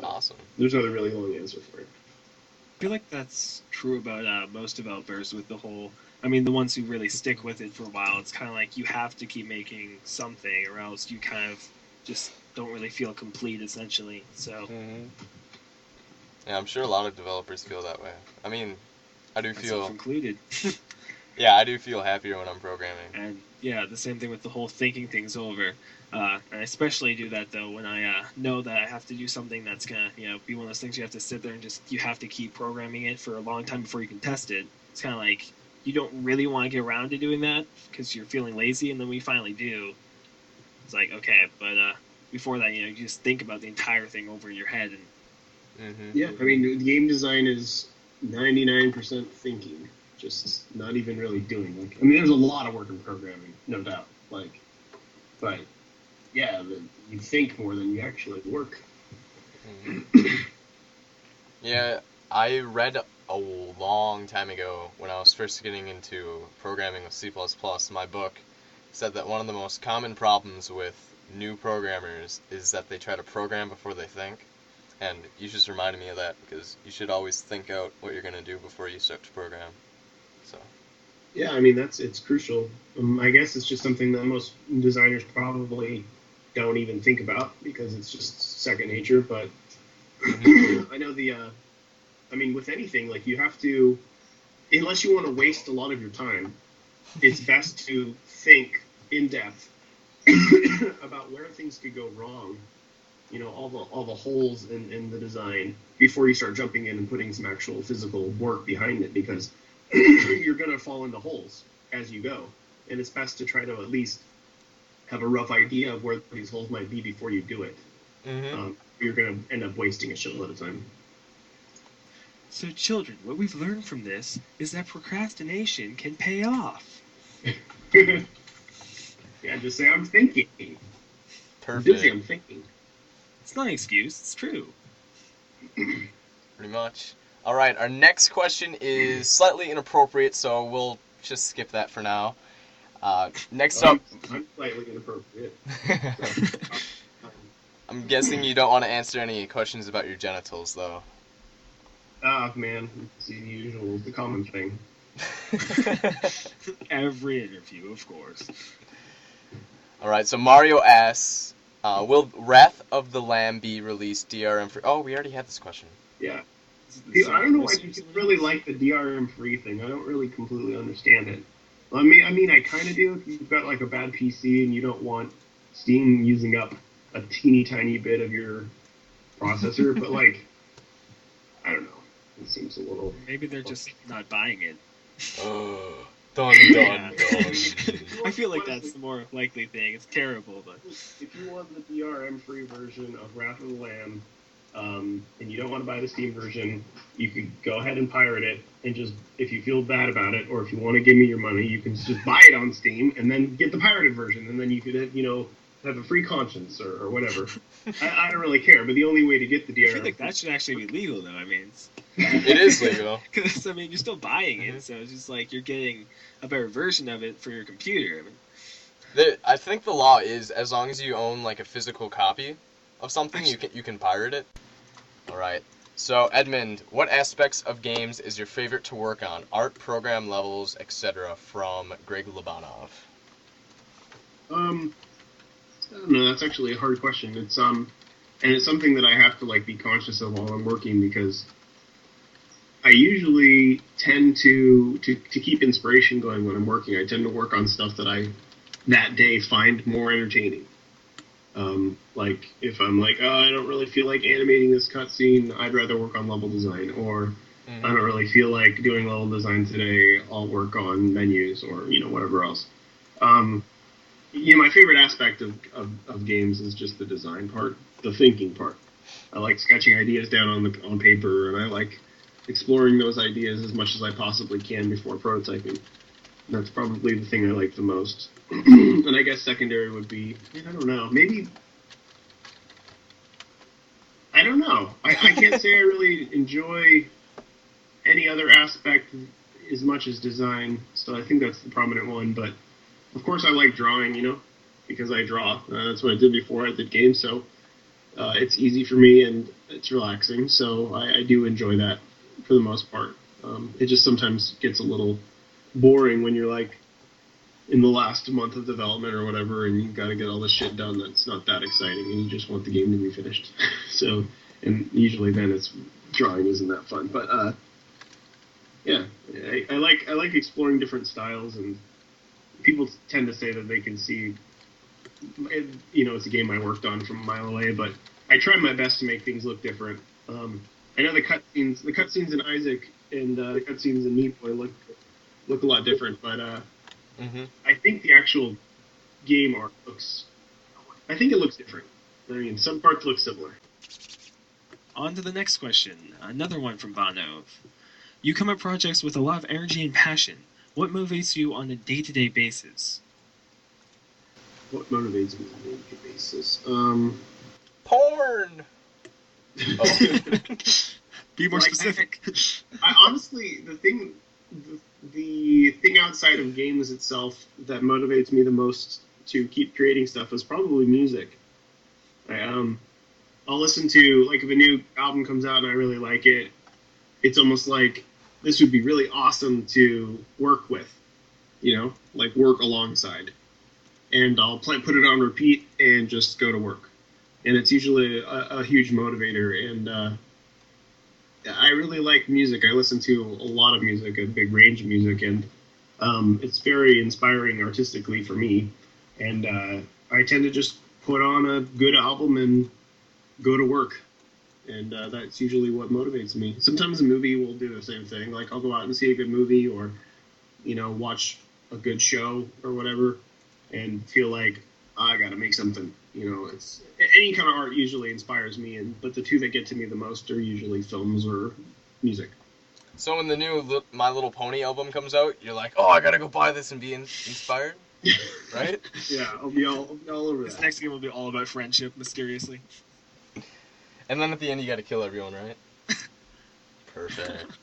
Awesome. There's another really long answer for it. I feel like that's true about most developers with the whole. I mean, the ones who really stick with it for a while, it's kind of like you have to keep making something, or else you kind of just don't really feel complete, essentially. So. Yeah, I'm sure a lot of developers feel that way. I mean, I do feel Myself included. Yeah, I do feel happier when I'm programming. And yeah, the same thing with the whole thinking things over. And I especially do that though when I know that I have to do something that's gonna, be one of those things you have to sit there and you have to keep programming it for a long time before you can test it. It's kind of like you don't really want to get around to doing that because you're feeling lazy, and then when you finally do, it's like okay, but before that, you just think about the entire thing over in your head. And Yeah, I mean, game design is 99% thinking. Just not even really doing. Like, I mean, there's a lot of work in programming, no doubt. Like, but yeah, you think more than you actually work. Yeah, I read a long time ago when I was first getting into programming with C++. My book said that one of the most common problems with new programmers is that they try to program before they think. And you just reminded me of that because you should always think out what you're going to do before you start to program. So. Yeah, I mean, it's crucial. I guess it's just something that most designers probably don't even think about because it's just second nature. But I know I mean, with anything, like you have to, unless you want to waste a lot of your time, it's best to think in depth about where things could go wrong. All the holes in the design before you start jumping in and putting some actual physical work behind it, because you're going to fall into holes as you go, and it's best to try to at least have a rough idea of where these holes might be before you do it. You're going to end up wasting a shitload of time. So, children, what we've learned from this is that procrastination can pay off. Yeah, just say, I'm thinking. Perfect. I'm busy, I'm thinking. It's not an excuse, it's true. Pretty much. All right, our next question is slightly inappropriate, so we'll just skip that for now. Next up... I'm slightly inappropriate. I'm guessing you don't want to answer any questions about your genitals, though. Ah, man, it's the usual, the common thing. Every interview, of course. All right, so Mario asks, will Wrath of the Lamb be released DRM free? Oh, we already had this question. Yeah. I don't know why you really like the DRM free thing. I don't really completely understand it. I mean, I kind of do if you've got like a bad PC and you don't want Steam using up a teeny tiny bit of your processor, but like, I don't know. It seems a little... Maybe they're just not buying it. Dun. I feel like that's the more likely thing. It's terrible, but... If you want the DRM free version of Wrath of the Lamb, and you don't want to buy the Steam version, you could go ahead and pirate it, and just, if you feel bad about it, or if you want to give me your money, you can just buy it on Steam, and then get the pirated version, and then you could, have a free conscience, or whatever. I don't really care, but the only way to get the DRM... I feel like that should actually be legal, though, I mean... It is legal. Because, I mean, you're still buying it, so it's just like you're getting a better version of it for your computer. I mean, I think the law is, as long as you own, like, a physical copy of something, you can pirate it. Alright. So, Edmund, what aspects of games is your favorite to work on? Art, program levels, etc. From Greg Labanov. I don't know, that's actually a hard question. It's, and it's something that I have to, like, be conscious of while I'm working, because I usually tend to keep inspiration going when I'm working. I tend to work on stuff that I that day find more entertaining. Like if I'm like, oh, I don't really feel like animating this cutscene, I'd rather work on level design, or I don't really feel like doing level design today, I'll work on menus or whatever else. My favorite aspect of games is just the design part, the thinking part. I like sketching ideas down on paper, and I like exploring those ideas as much as I possibly can before prototyping. That's probably the thing I like the most. And I guess secondary would be, I don't know, maybe, I don't know. I can't say I really enjoy any other aspect as much as design, so I think that's the prominent one. But of course I like drawing, because I draw. That's what I did before I did games, so it's easy for me and it's relaxing, so I do enjoy that for the most part. It just sometimes gets a little boring when you're like in the last month of development or whatever, and you've got to get all this shit done that's not that exciting, and you just want the game to be finished. So, and usually then it's drawing isn't that fun. But yeah, I like exploring different styles, and people tend to say that they can see, it's a game I worked on from a mile away, but I try my best to make things look different. I know the cutscenes in Isaac and the cutscenes in Meat Boy look a lot different, but I think the actual game art looks different. I mean, some parts look similar. On to the next question. Another one from Bono. You come at projects with a lot of energy and passion. What motivates you on a day-to-day basis? What motivates me on a day-to-day basis? Porn! Oh. Be more specific. I honestly, the thing outside of games itself that motivates me the most to keep creating stuff is probably music. I'll listen to, like, if a new album comes out and I really like it, it's almost like this would be really awesome to work with, like work alongside. And I'll put it on repeat and just go to work. And it's usually a huge motivator. And I really like music. I listen to a lot of music, a big range of music, and it's very inspiring artistically for me. And I tend to just put on a good album and go to work. And that's usually what motivates me. Sometimes a movie will do the same thing. Like, I'll go out and see a good movie or, watch a good show or whatever and feel like, I gotta make something. It's any kind of art usually inspires me, but the two that get to me the most are usually films or music. So when the new My Little Pony album comes out, you're like, oh, I gotta go buy this and be inspired? Right? Yeah, I'll be all over that. This next game will be all about friendship, mysteriously. And then at the end, you gotta kill everyone, right? Perfect.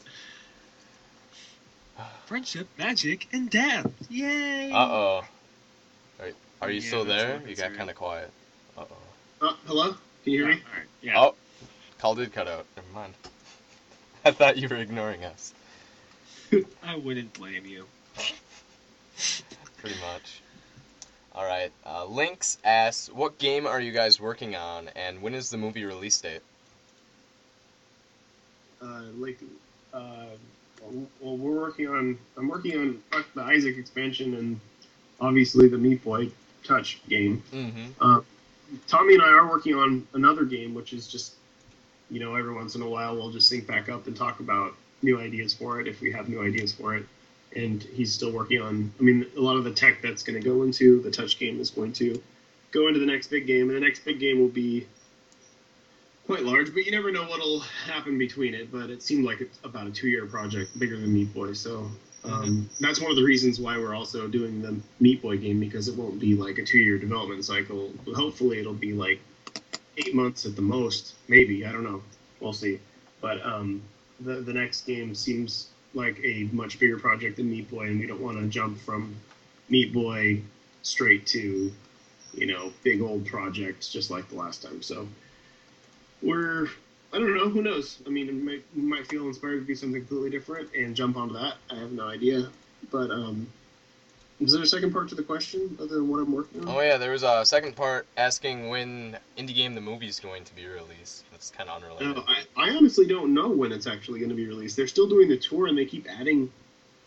Friendship, magic, and death. Yay! Uh-oh. Are you still that's there? what You got it's kind of quiet. Uh-oh. Hello? Can you hear me? All right. Yeah. Oh, call did cut out. Never mind. I thought you were ignoring us. I wouldn't blame you. Pretty much. Alright, Lynx asks, what game are you guys working on, and when is the movie release date? Well, I'm working on the Isaac expansion and obviously the Meat Boy Touch game. Mm-hmm. Tommy and I are working on another game, which is just, every once in a while we'll just sync back up and talk about new ideas for it if we have new ideas for it. And he's still working on, a lot of the tech that's going to go into the Touch game is going to go into the next big game, and the next big game will be quite large, but you never know what'll happen between it. But it seemed like it's about a 2-year project, bigger than Meat Boy, so that's one of the reasons why we're also doing the Meat Boy game, because it won't be like a 2-year development cycle. But hopefully it'll be like 8 months at the most, maybe, I don't know, we'll see. But the next game seems like a much bigger project than Meat Boy, and we don't want to jump from Meat Boy straight to, big old projects just like the last time. So I don't know, who knows? We might feel inspired to do something completely different and jump onto that. I have no idea. But was there a second part to the question other than what I'm working on? Oh yeah, there was a second part asking when Indie Game the movie is going to be released. That's kind of unrelated. No, I honestly don't know when it's actually going to be released. They're still doing the tour, and they keep adding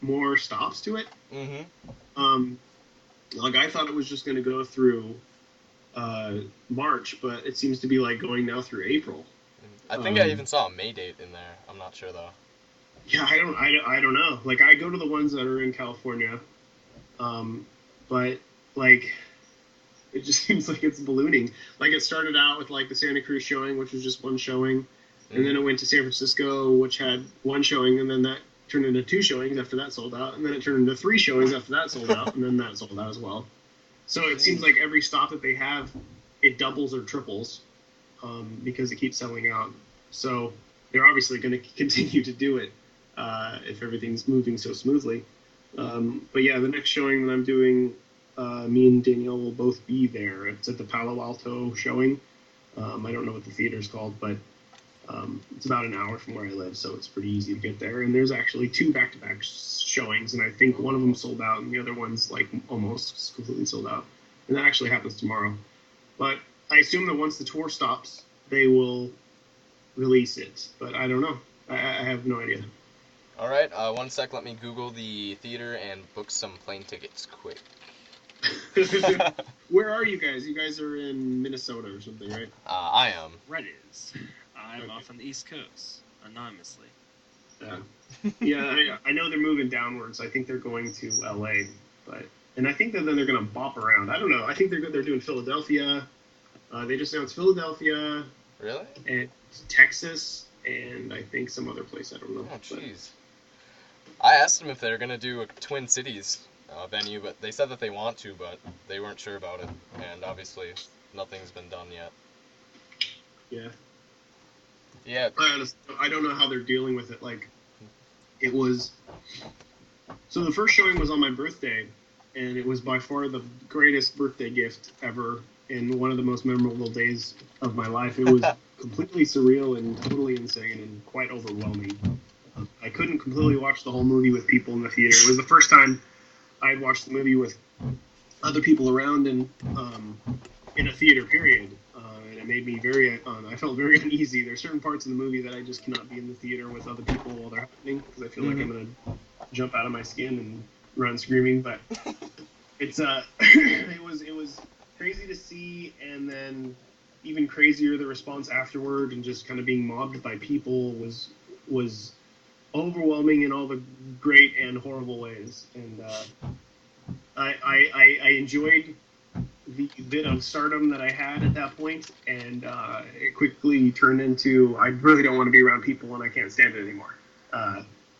more stops to it. Mm-hmm. Like, I thought it was just going to go through March, but it seems to be like going now through April. I think I even saw a May date in there. I'm not sure though. Yeah, I don't know. Like, I go to the ones that are in California, but like, it just seems like it's ballooning. Like, it started out with like the Santa Cruz showing, which was just one showing, and then it went to San Francisco, which had one showing, and then that turned into 2 showings after that sold out, and then it turned into 3 showings after that sold out, and then that sold out as well. So it seems like every stop that they have, it doubles or triples, because it keeps selling out. So they're obviously going to continue to do it if everything's moving so smoothly. But yeah, the next showing that I'm doing, me and Danielle will both be there. It's at the Palo Alto showing. I don't know what the theater's called, but it's about an hour from where I live, so it's pretty easy to get there. And there's actually 2 back-to-back showings, and I think one of them sold out, and the other one's like almost completely sold out. And that actually happens tomorrow. But I assume that once the tour stops, they will release it. But I don't know. I have no idea. All right, 1 sec. Let me Google the theater and book some plane tickets quick. Where are you guys? You guys are in Minnesota or something, right? I am. Red is. I'm off on the East Coast, anonymously. Yeah, I know they're moving downwards. I think they're going to LA, and I think that then they're going to bop around. I don't know. I think they're doing Philadelphia. They just announced Philadelphia. Really? And Texas, and I think some other place. I don't know. Oh, jeez. I asked them if they were going to do a Twin Cities venue, but they said that they want to, but they weren't sure about it. And obviously, nothing's been done yet. Yeah. Yeah. I don't know how they're dealing with it. Like, it was... So the first showing was on my birthday, and it was by far the greatest birthday gift ever, and one of the most memorable days of my life. It was completely surreal and totally insane and quite overwhelming. I couldn't completely watch the whole movie with people in the theater. It was the first time I had watched the movie with other people around and in a theater, period. And it made me I felt very uneasy. There's certain parts of the movie that I just cannot be in the theater with other people while they're happening, because I feel like I'm going to jump out of my skin and run screaming. But it's it was crazy to see, and then even crazier the response afterward, and just kind of being mobbed by people was overwhelming in all the great and horrible ways. And I enjoyed the bit of stardom that I had at that point, and it quickly turned into, I really don't want to be around people and I can't stand it anymore.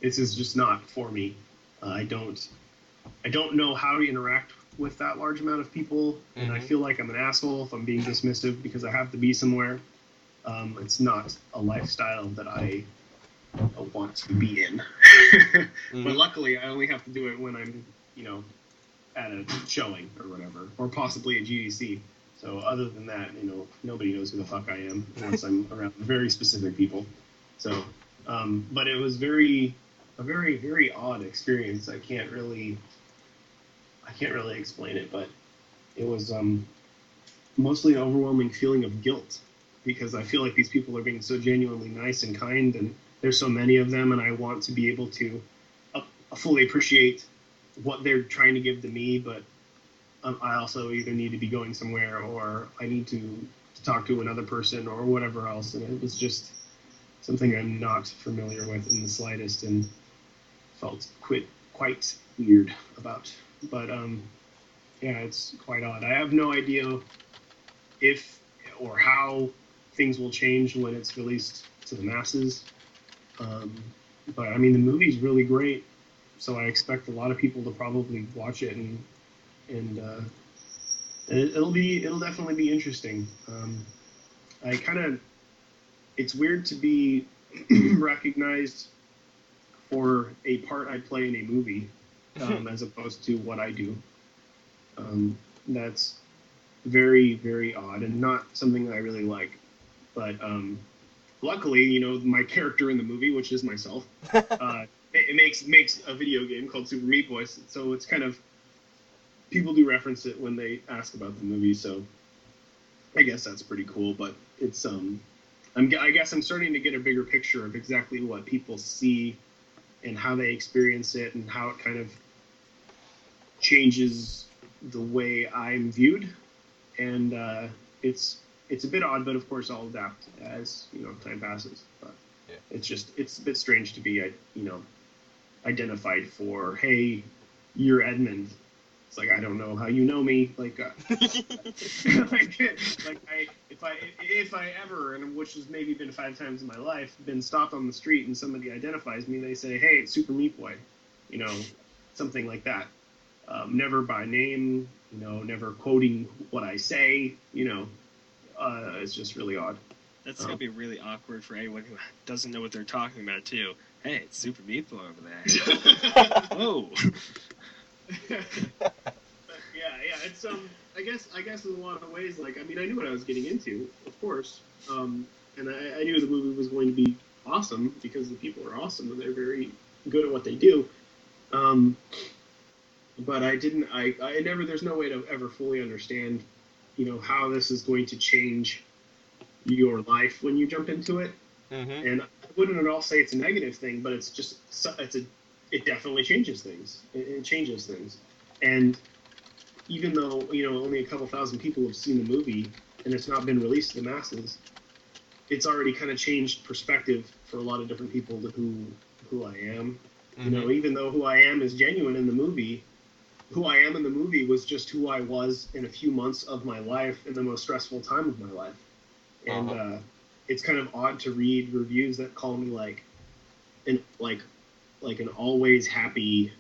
This is just not for me. I don't know how to interact with that large amount of people, and I feel like I'm an asshole if I'm being dismissive because I have to be somewhere. It's not a lifestyle that I want to be in. But luckily, I only have to do it when I'm, at a showing or whatever, or possibly at GDC. So other than that, nobody knows who the fuck I am unless I'm around very specific people. So, but it was a very, very odd experience. I can't really explain it, but it was mostly an overwhelming feeling of guilt, because I feel like these people are being so genuinely nice and kind, and there's so many of them, and I want to be able to fully appreciate what they're trying to give to me, but I also either need to be going somewhere or I need to talk to another person or whatever else, and it was just something I'm not familiar with in the slightest, and felt quite weird about. But yeah, it's quite odd. I have no idea if or how things will change when it's released to the masses. But I mean, the movie's really great, so I expect a lot of people to probably watch it, and it'll definitely be interesting. It's weird to be recognized for a part I play in a movie, as opposed to what I do. That's very, very odd and not something that I really like. But luckily, my character in the movie, which is myself, it makes a video game called Super Meat Boy. So it's kind of, people do reference it when they ask about the movie. So I guess that's pretty cool. But it's I guess I'm starting to get a bigger picture of exactly what people see and how they experience it, and how it kind of changes the way I'm viewed, and it's a bit odd, but of course I'll adapt as time passes. But Yeah. it's a bit strange to be identified for, hey, you're Edmund. It's like, I don't know how you know me. Like, if I ever, and which has maybe been 5 times in my life, been stopped on the street and somebody identifies me, they say, hey, it's Super Meat Boy, something like that. Never by name, never quoting what I say, it's just really odd. That's gonna be really awkward for anyone who doesn't know what they're talking about too. Hey, it's Super Meat Boy over there. Whoa. Yeah, it's I guess in a lot of ways, like, I mean, I knew what I was getting into, of course, and I knew the movie was going to be awesome because the people are awesome and they're very good at what they do. But I never. There's no way to ever fully understand, how this is going to change your life when you jump into it. Mm-hmm. And I wouldn't at all say it's a negative thing, but it's just it definitely changes things. It changes things, and even though only a couple thousand people have seen the movie and it's not been released to the masses, it's already kind of changed perspective for a lot of different people to who I am. Mm-hmm. Even though who I am is genuine in the movie, who I am in the movie was just who I was in a few months of my life in the most stressful time of my life. And it's kind of odd to read reviews that call me like an always happy,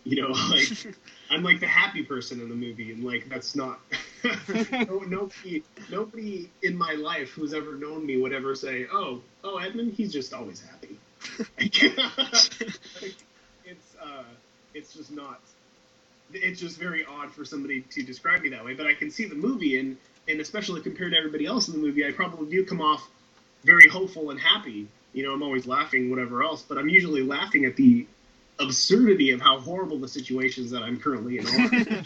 like I'm like the happy person in the movie, and like that's not nobody in my life who's ever known me would ever say, oh Edmund, he's just always happy. It's just not. It's just very odd for somebody to describe me that way. But I can see the movie, and especially compared to everybody else in the movie, I probably do come off very hopeful and happy. I'm always laughing, whatever else, but I'm usually laughing at the absurdity of how horrible the situations that I'm currently in are.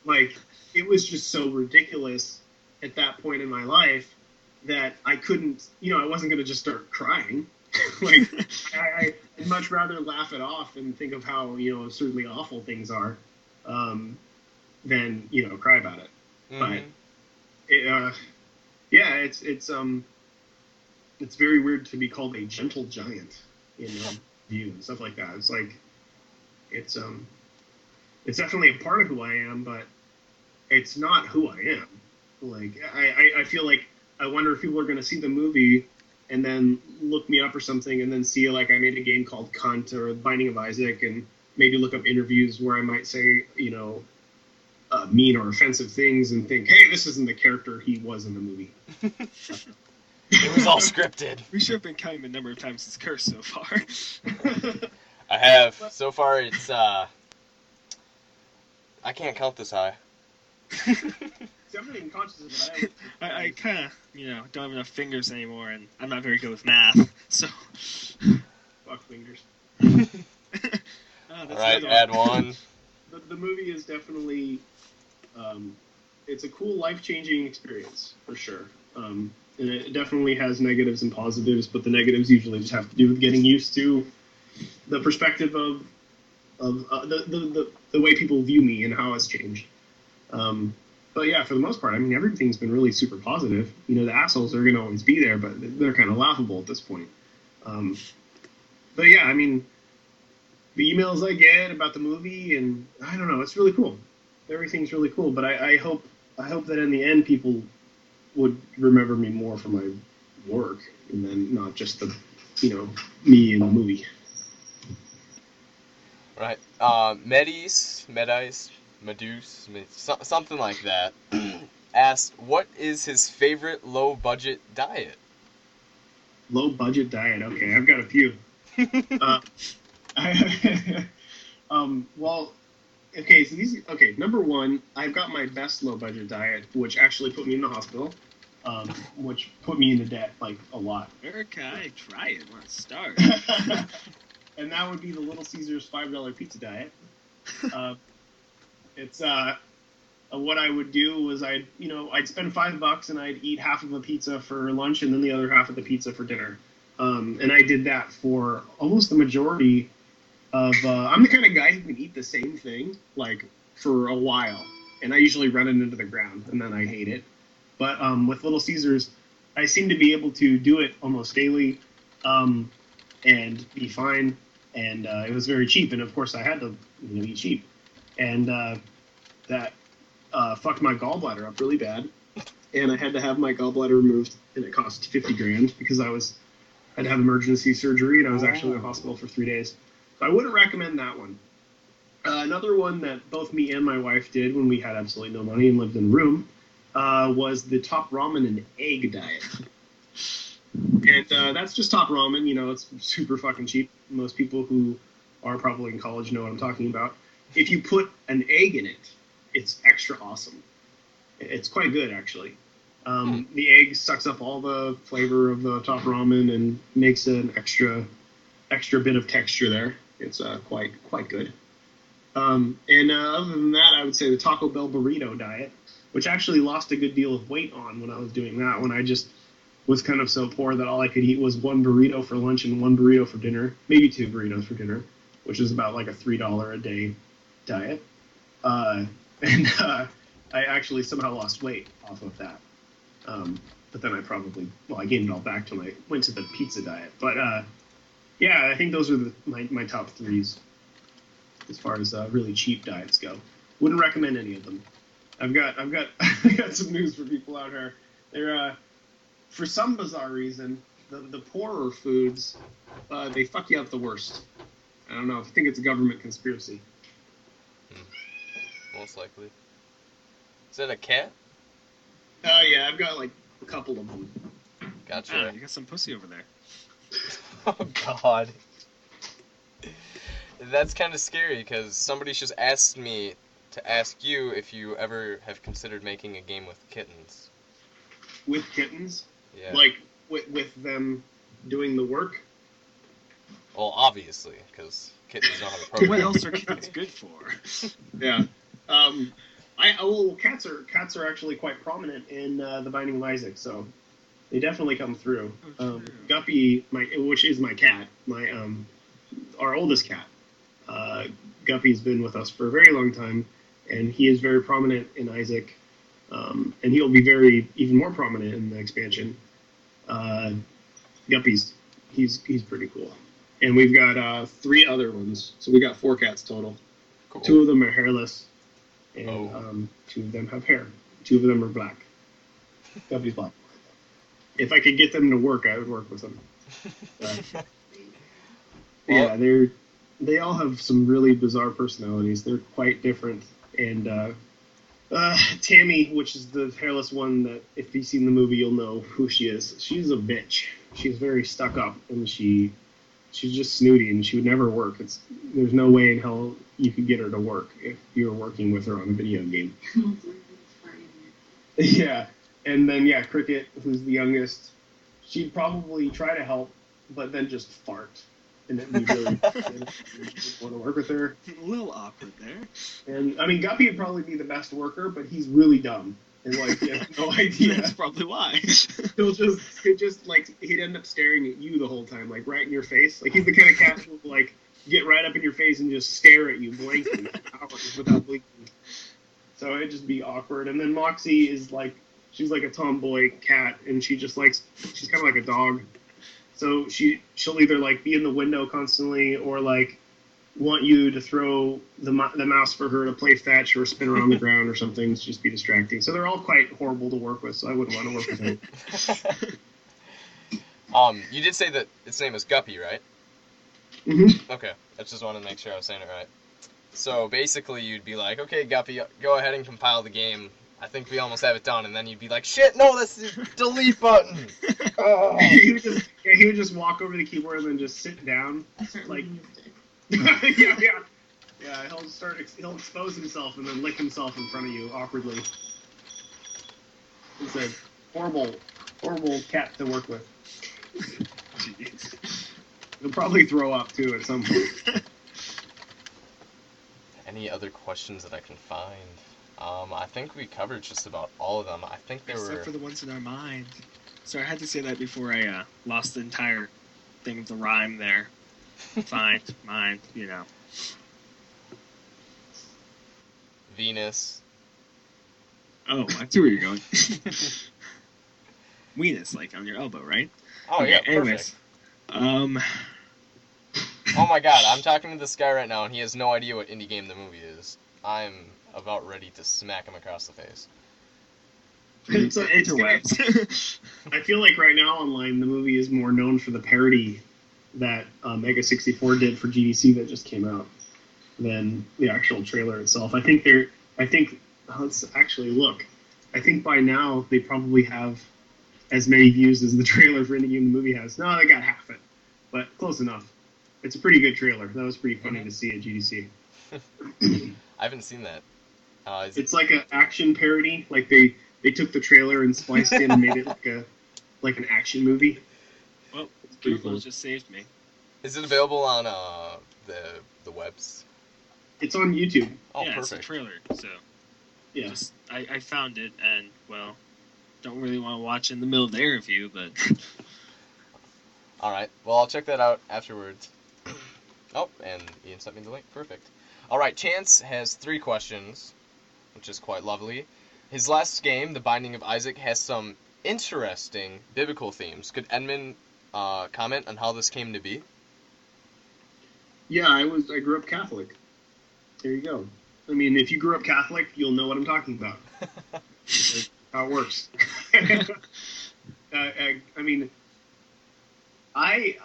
Like, it was just so ridiculous at that point in my life that I couldn't, I wasn't going to just start crying. Like, I'd much rather laugh it off and think of how, absurdly awful things are than, cry about it. Mm-hmm. But, it's very weird to be called a gentle giant in view and stuff like that. It's like, it's definitely a part of who I am, but it's not who I am. Like, I feel like, I wonder if people are going to see the movie and then look me up or something and then see, like, I made a game called Cunt or Binding of Isaac, and maybe look up interviews where I might say, mean or offensive things and think, hey, this isn't the character he was in the movie. It was all scripted. We should have been counting the number of times he's cursed so far. I have. So far, it's, I can't count this high. I'm not even conscious of it. I kind of, don't have enough fingers anymore, and I'm not very good with math, so... Fuck fingers. Alright, add one. The movie is definitely... it's a cool, life-changing experience, for sure. And it definitely has negatives and positives, but the negatives usually just have to do with getting used to the perspective of the way people view me and how it's changed. But yeah, for the most part, I mean, everything's been really super positive. The assholes are going to always be there, but they're kind of laughable at this point. But yeah, I mean, the emails I get about the movie, and I don't know, it's really cool. Everything's really cool, but I hope that in the end people would remember me more for my work, and then not just the, me in the movie. Right. Medis, something like that, asked, what is his favorite low-budget diet? Low-budget diet, okay, I've got a few. Well, okay, so number one, I've got my best low-budget diet, which actually put me in the hospital, which put me into debt, like, a lot. Where can I try it? Where to start? And that would be the Little Caesars $5 pizza diet. It's what I would do was I'd spend $5 and I'd eat half of a pizza for lunch and then the other half of the pizza for dinner. And I did that for almost the majority of. I'm the kind of guy who can eat the same thing like for a while. and I usually run it into the ground, and then I hate it. But with Little Caesars, I seem to be able to do it almost daily, and be fine. And it was very cheap, and of course I had to be cheap, and that fucked my gallbladder up really bad, and I had to have my gallbladder removed, and it cost $50,000 because I had to have emergency surgery, and I was actually in the hospital for 3 days. So I wouldn't recommend that one. Another one that both me and my wife did when we had absolutely no money and lived in a room was the Top Ramen and Egg diet. And that's just Top Ramen. It's super fucking cheap. Most people who are probably in college know what I'm talking about. If you put an egg in it, it's extra awesome. It's quite good, actually. The egg sucks up all the flavor of the Top Ramen and makes an extra bit of texture there. It's quite good. And other than that, I would say the Taco Bell burrito diet, which actually lost a good deal of weight on when I was doing that, when I just was kind of so poor that all I could eat was one burrito for lunch and one burrito for dinner, maybe two burritos for dinner, which is about like a $3 a day diet. And I actually somehow lost weight off of that. But then I gained it all back when I went to the pizza diet. But yeah, I think those are my top threes as far as really cheap diets go. Wouldn't recommend any of them. I've got some news for people out here. They're for some bizarre reason, the poorer foods, they fuck you up the worst. I don't know. I think it's a government conspiracy. Most likely. Is it a cat? Yeah, I've got like a couple of them. Gotcha. You got some pussy over there. Oh, God. That's kind of scary, because somebody just asked me to ask you if you ever have considered making a game with kittens. With kittens? Yeah. Like, with them doing the work? Well, obviously, because kittens don't have a program. What else are kittens good for? Yeah. Cats are actually quite prominent in The Binding of Isaac, so they definitely come through. Guppy, which is my cat, our oldest cat. Guppy's been with us for a very long time, and he is very prominent in Isaac, and he'll be even more prominent in the expansion. Guppy's, he's pretty cool. And we've got 3 other ones, so we got 4 cats total. Cool. 2 of them are hairless, and 2 of them have hair. 2 of them are black. Guppy's black. If I could get them to work, I would work with them. Yeah, they all have some really bizarre personalities. They're quite different. And Tammy, which is the hairless one, that if you've seen the movie, you'll know who she is. She's a bitch. She's very stuck up, and she's just snooty, and she would never work. There's no way in hell you could get her to work if you were working with her on a video game. Yeah, and then Cricket, who's the youngest, she'd probably try to help, but then just fart, and it'd be really want to work with her. A little awkward there. And I mean, Guppy would probably be the best worker, but he's really dumb. And he has no idea. That's probably why. He'd end up staring at you the whole time, right in your face. He's the kind of cat who will get right up in your face and just stare at you blankly for hours without blinking. So it'd just be awkward. And then Moxie is she's like a tomboy cat, and she's kind of like a dog. So she'll either be in the window constantly, or want you to throw the mouse for her to play fetch or spin around the ground or something to just be distracting. So they're all quite horrible to work with, so I wouldn't want to work with them. You did say that its name is Guppy, right? Mm-hmm. Okay, I just wanted to make sure I was saying it right. So basically you'd be like, okay, Guppy, go ahead and compile the game. I think we almost have it done. And then you'd be like, shit, no, that's the delete button. Oh. He would just walk over to the keyboard and then just sit down. Yeah. He'll expose himself and then lick himself in front of you awkwardly. He's a horrible cat to work with. Jeez. He'll probably throw up too at some point. Any other questions that I can find? I think we covered just about all of them. I think Except for the ones in our mind. So I had to say that before I lost the entire thing of the rhyme there. Find, mind, Venus, Oh, I see where you're going. Weenus, like on your elbow, right? Oh Okay, yeah, anyways. perfect. Oh my god, I'm talking to this guy right now, and he has no idea what indie game the movie is. I'm about ready to smack him across the face. It's interwebs. I feel like right now online the movie is more known for the parody that Mega 64 did for GDC that just came out than the actual trailer itself. Let's actually look. I think by now they probably have as many views as the trailer for Indie Game the movie has. No, they got half it, but close enough. It's a pretty good trailer. That was pretty funny to see at GDC. I haven't seen that. It's like an action parody. Like they took the trailer and spliced it and made it like an action movie. Well, pretty Google cool. just saved me. Is it available on the webs? It's on YouTube. Oh, yeah, perfect. it's a trailer, so Yeah. I found it, and, well, don't really want to watch in the middle of the interview, but... Alright, well, I'll check that out afterwards. Oh, and Ian sent me the link. Perfect. Alright, Chance has 3 questions, which is quite lovely. His last game, The Binding of Isaac, has some interesting biblical themes. Could Edmund comment on how this came to be? Yeah, I grew up Catholic. There you go. I mean, if you grew up Catholic, you'll know what I'm talking about. That's how it works. I mean, I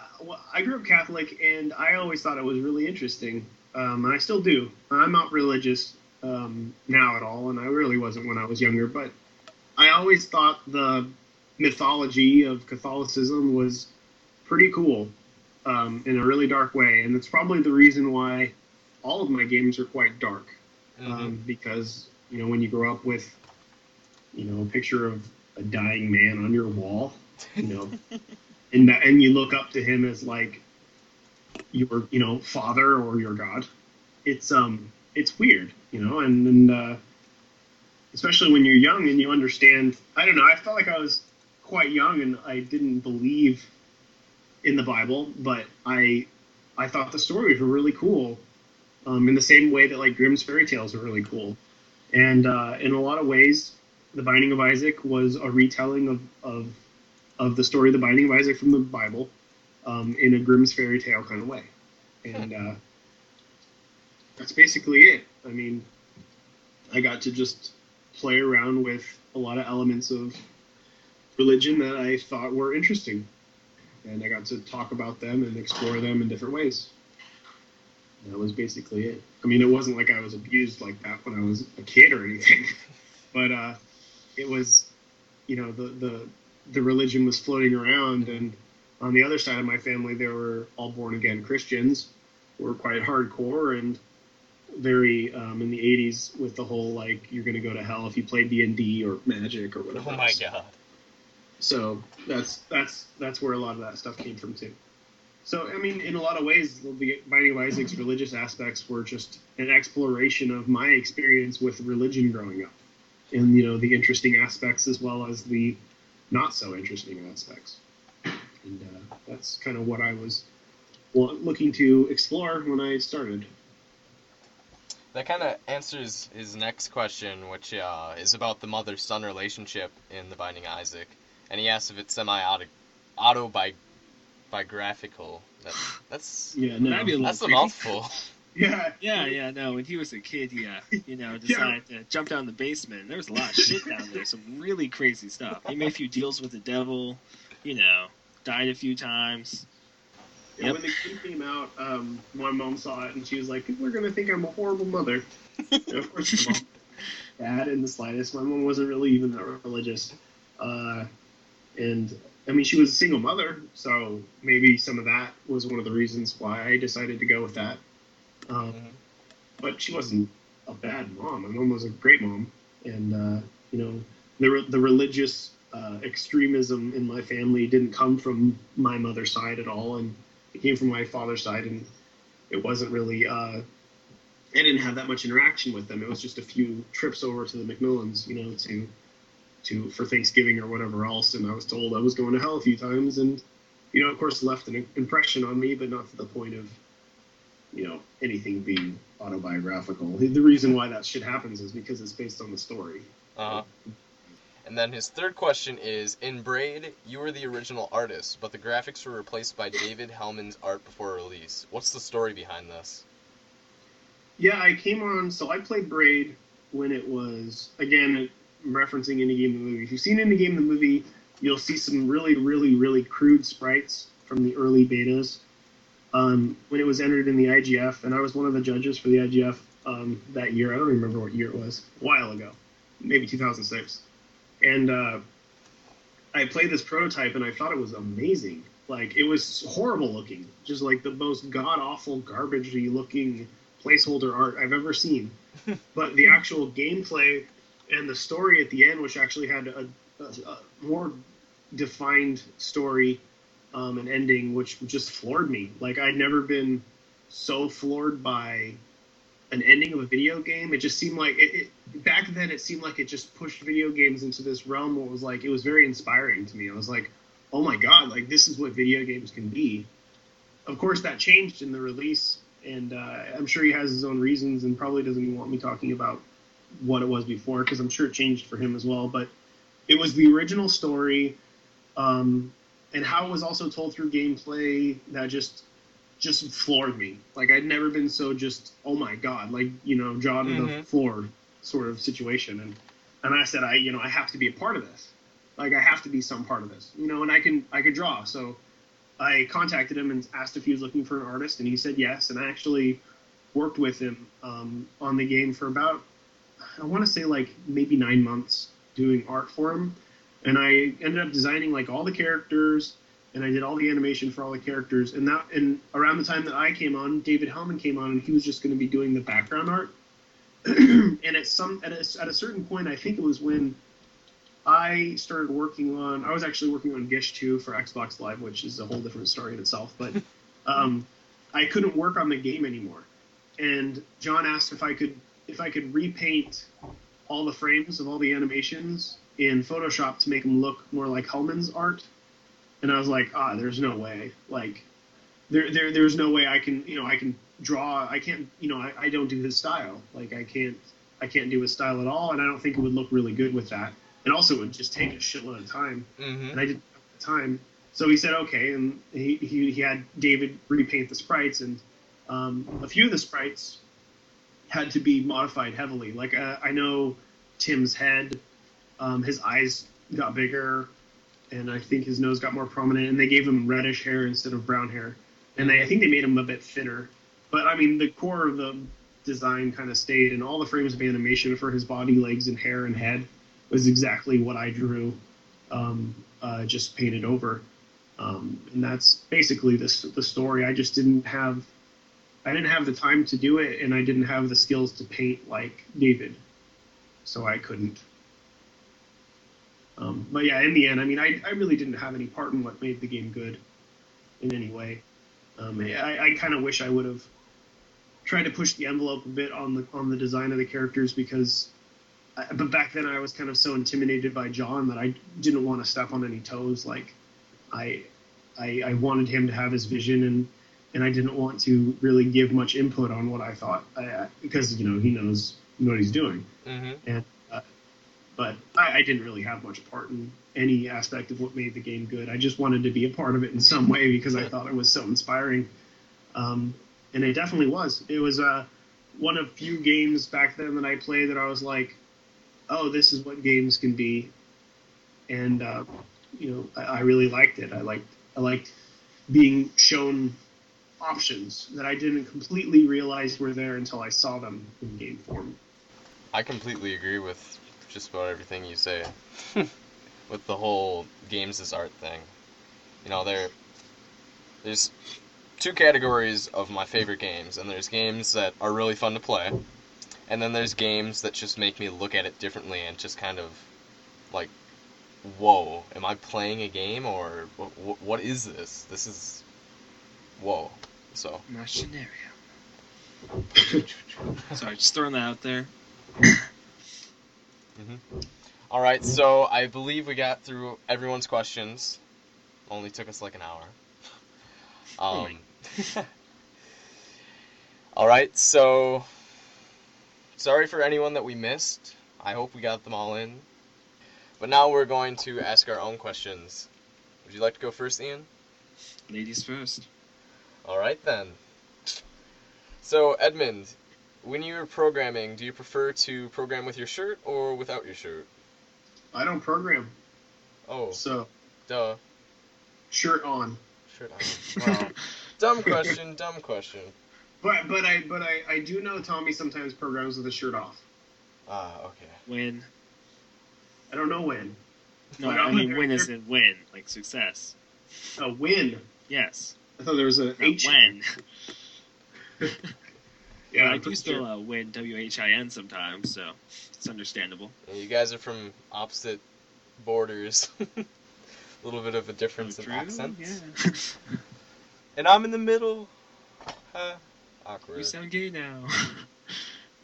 grew up Catholic, and I always thought it was really interesting, and I still do. I'm not religious now at all, and I really wasn't when I was younger, but I always thought the mythology of Catholicism was pretty cool in a really dark way, and it's probably the reason why all of my games are quite dark, because, you know, when you grow up with, you know, a picture of a dying man on your wall, you know, and you look up to him as like your, you know, father or your god, it's weird, you know, and especially when you're young and you understand. I don't know, I felt like I was quite young and I didn't believe in the Bible, but I thought the stories were really cool, in the same way that like Grimm's fairy tales are really cool, and in a lot of ways, The Binding of Isaac was a retelling of the story of the Binding of Isaac from the Bible, in a Grimm's fairy tale kind of way, and that's basically it. I mean, I got to just play around with a lot of elements of religion that I thought were interesting, and I got to talk about them and explore them in different ways. That was basically it. I mean, it wasn't like I was abused like that when I was a kid or anything, but it was, you know, the religion was floating around, and on the other side of my family, they were all born again Christians, who were quite hardcore and very in the 80s with the whole like you're going to go to hell if you play D&D or Magic or whatever. Oh my god. So that's where a lot of that stuff came from too. So, I mean, in a lot of ways, the Binding of Isaac's religious aspects were just an exploration of my experience with religion growing up, and, you know, the interesting aspects as well as the not so interesting aspects. And that's kind of what I was looking to explore when I started. That kind of answers his next question, which is about the mother-son relationship in The Binding of Isaac. And he asks if it's autobiographical. That's yeah, no, that'd be a little that's creepy. A mouthful. Yeah. No, when he was a kid, he, you know, decided to jump down the basement. There was a lot of shit down there, some really crazy stuff. He made a few deals with the devil, you know, died a few times. Yeah, yep. When the game came out, my mom saw it and she was like, "People are going to think I'm a horrible mother." And of course, my mom, bad in the slightest. My mom wasn't really even that religious, and I mean, she was a single mother, so maybe some of that was one of the reasons why I decided to go with that. But she wasn't a bad mom. My mom was a great mom, and you know, the religious extremism in my family didn't come from my mother's side at all, and it came from my father's side, and it wasn't really. I didn't have that much interaction with them. It was just a few trips over to the McMillens, you know, to for Thanksgiving or whatever else, and I was told I was going to hell a few times, and, you know, of course, left an impression on me, but not to the point of, you know, anything being autobiographical. The reason why that shit happens is because it's based on the story. Uh-huh. And then his third question is, in Braid, you were the original artist, but the graphics were replaced by David Hellman's art before release. What's the story behind this? Yeah, I came on. So I played Braid when it was, again, referencing Indie Game the Movie. If you've seen Indie Game the Movie, you'll see some really, really, really crude sprites from the early betas. When it was entered in the IGF, and I was one of the judges for the IGF that year. I don't remember what year it was. A while ago, maybe 2006. And I played this prototype, and I thought it was amazing. Like, it was horrible looking, just like the most god awful, garbagey looking placeholder art I've ever seen. But the actual gameplay and the story at the end, which actually had a more defined story and ending, which just floored me. Like, I'd never been so floored by an ending of a video game. It just seemed like back then. It seemed like it just pushed video games into this realm where it was very inspiring to me. I was like, oh my god, like this is what video games can be. Of course, that changed in the release, and I'm sure he has his own reasons, and probably doesn't even want me talking about what it was before, because I'm sure it changed for him as well. But it was the original story, and how it was also told through gameplay that just floored me. Like, I'd never been so just, oh my god, like, jaw to the floor sort of situation. And I said, I have to be a part of this. Like, I have to be some part of this, and I could draw. So I contacted him and asked if he was looking for an artist, and he said yes. And I actually worked with him on the game for about, I want to say, like, maybe 9 months doing art for him. And I ended up designing, like, all the characters, and I did all the animation for all the characters. And around the time that I came on, David Hellman came on, and he was just going to be doing the background art. And at a certain point, I think it was when I started working on, I was actually working on Gish 2 for Xbox Live, which is a whole different story in itself. But I couldn't work on the game anymore. And John asked if I could repaint all the frames of all the animations in Photoshop to make them look more like Hellman's art. And I was like, there's no way. Like, there's no way I can draw. I can't, I don't do his style. Like, I can't do his style at all, and I don't think it would look really good with that. And also, it would just take a shitload of time, and I didn't have the time. So he said, okay, and he had David repaint the sprites, and a few of the sprites had to be modified heavily. Like, I know Tim's head, his eyes got bigger, and I think his nose got more prominent, and they gave him reddish hair instead of brown hair. And I think they made him a bit thinner. But, I mean, the core of the design kind of stayed, and all the frames of animation for his body, legs, and hair and head was exactly what I drew, just painted over. And that's basically the story. I just didn't have the time to do it, and I didn't have the skills to paint like David. So I couldn't. But yeah, in the end, I mean, I really didn't have any part in what made the game good in any way. I kind of wish I would have tried to push the envelope a bit on the design of the characters, but back then I was kind of so intimidated by John that I didn't want to step on any toes. Like, I wanted him to have his vision, and I didn't want to really give much input on what I thought, because he knows what he's doing. And but I didn't really have much part in any aspect of what made the game good. I just wanted to be a part of it in some way because I thought it was so inspiring. And it definitely was. It was one of few games back then that I played that I was like, oh, this is what games can be. And, I really liked it. I liked being shown options that I didn't completely realize were there until I saw them in game form. I completely agree with just about everything you say with the whole games as art thing. There's two categories of my favorite games, and there's games that are really fun to play, and then there's games that just make me look at it differently and just kind of like, whoa, am I playing a game, or what is this? This is, whoa. So Machinarium. Sorry, just throwing that out there. All right, so I believe we got through everyone's questions. Only took us like an hour. All right, so sorry for anyone that we missed. I hope we got them all in. But now we're going to ask our own questions. Would you like to go first, Ian? Ladies first. All right, then. So, Edmund, when you're programming, do you prefer to program with your shirt or without your shirt? I don't program, Oh, so duh. shirt on. Shirt on. Wow. Dumb question. But I do know Tommy sometimes programs with a shirt off. Ah, okay. When? I don't know when. No, But I mean there- win there- as in win, like success. A win. Yes. I thought there was a Not H. when. Yeah, I I'm do pretty still sure. win WHIN sometimes, so it's understandable. Yeah, you guys are from opposite borders. A little bit of a difference in True? accents. Yeah. And I'm in the middle. Awkward. You sound gay now.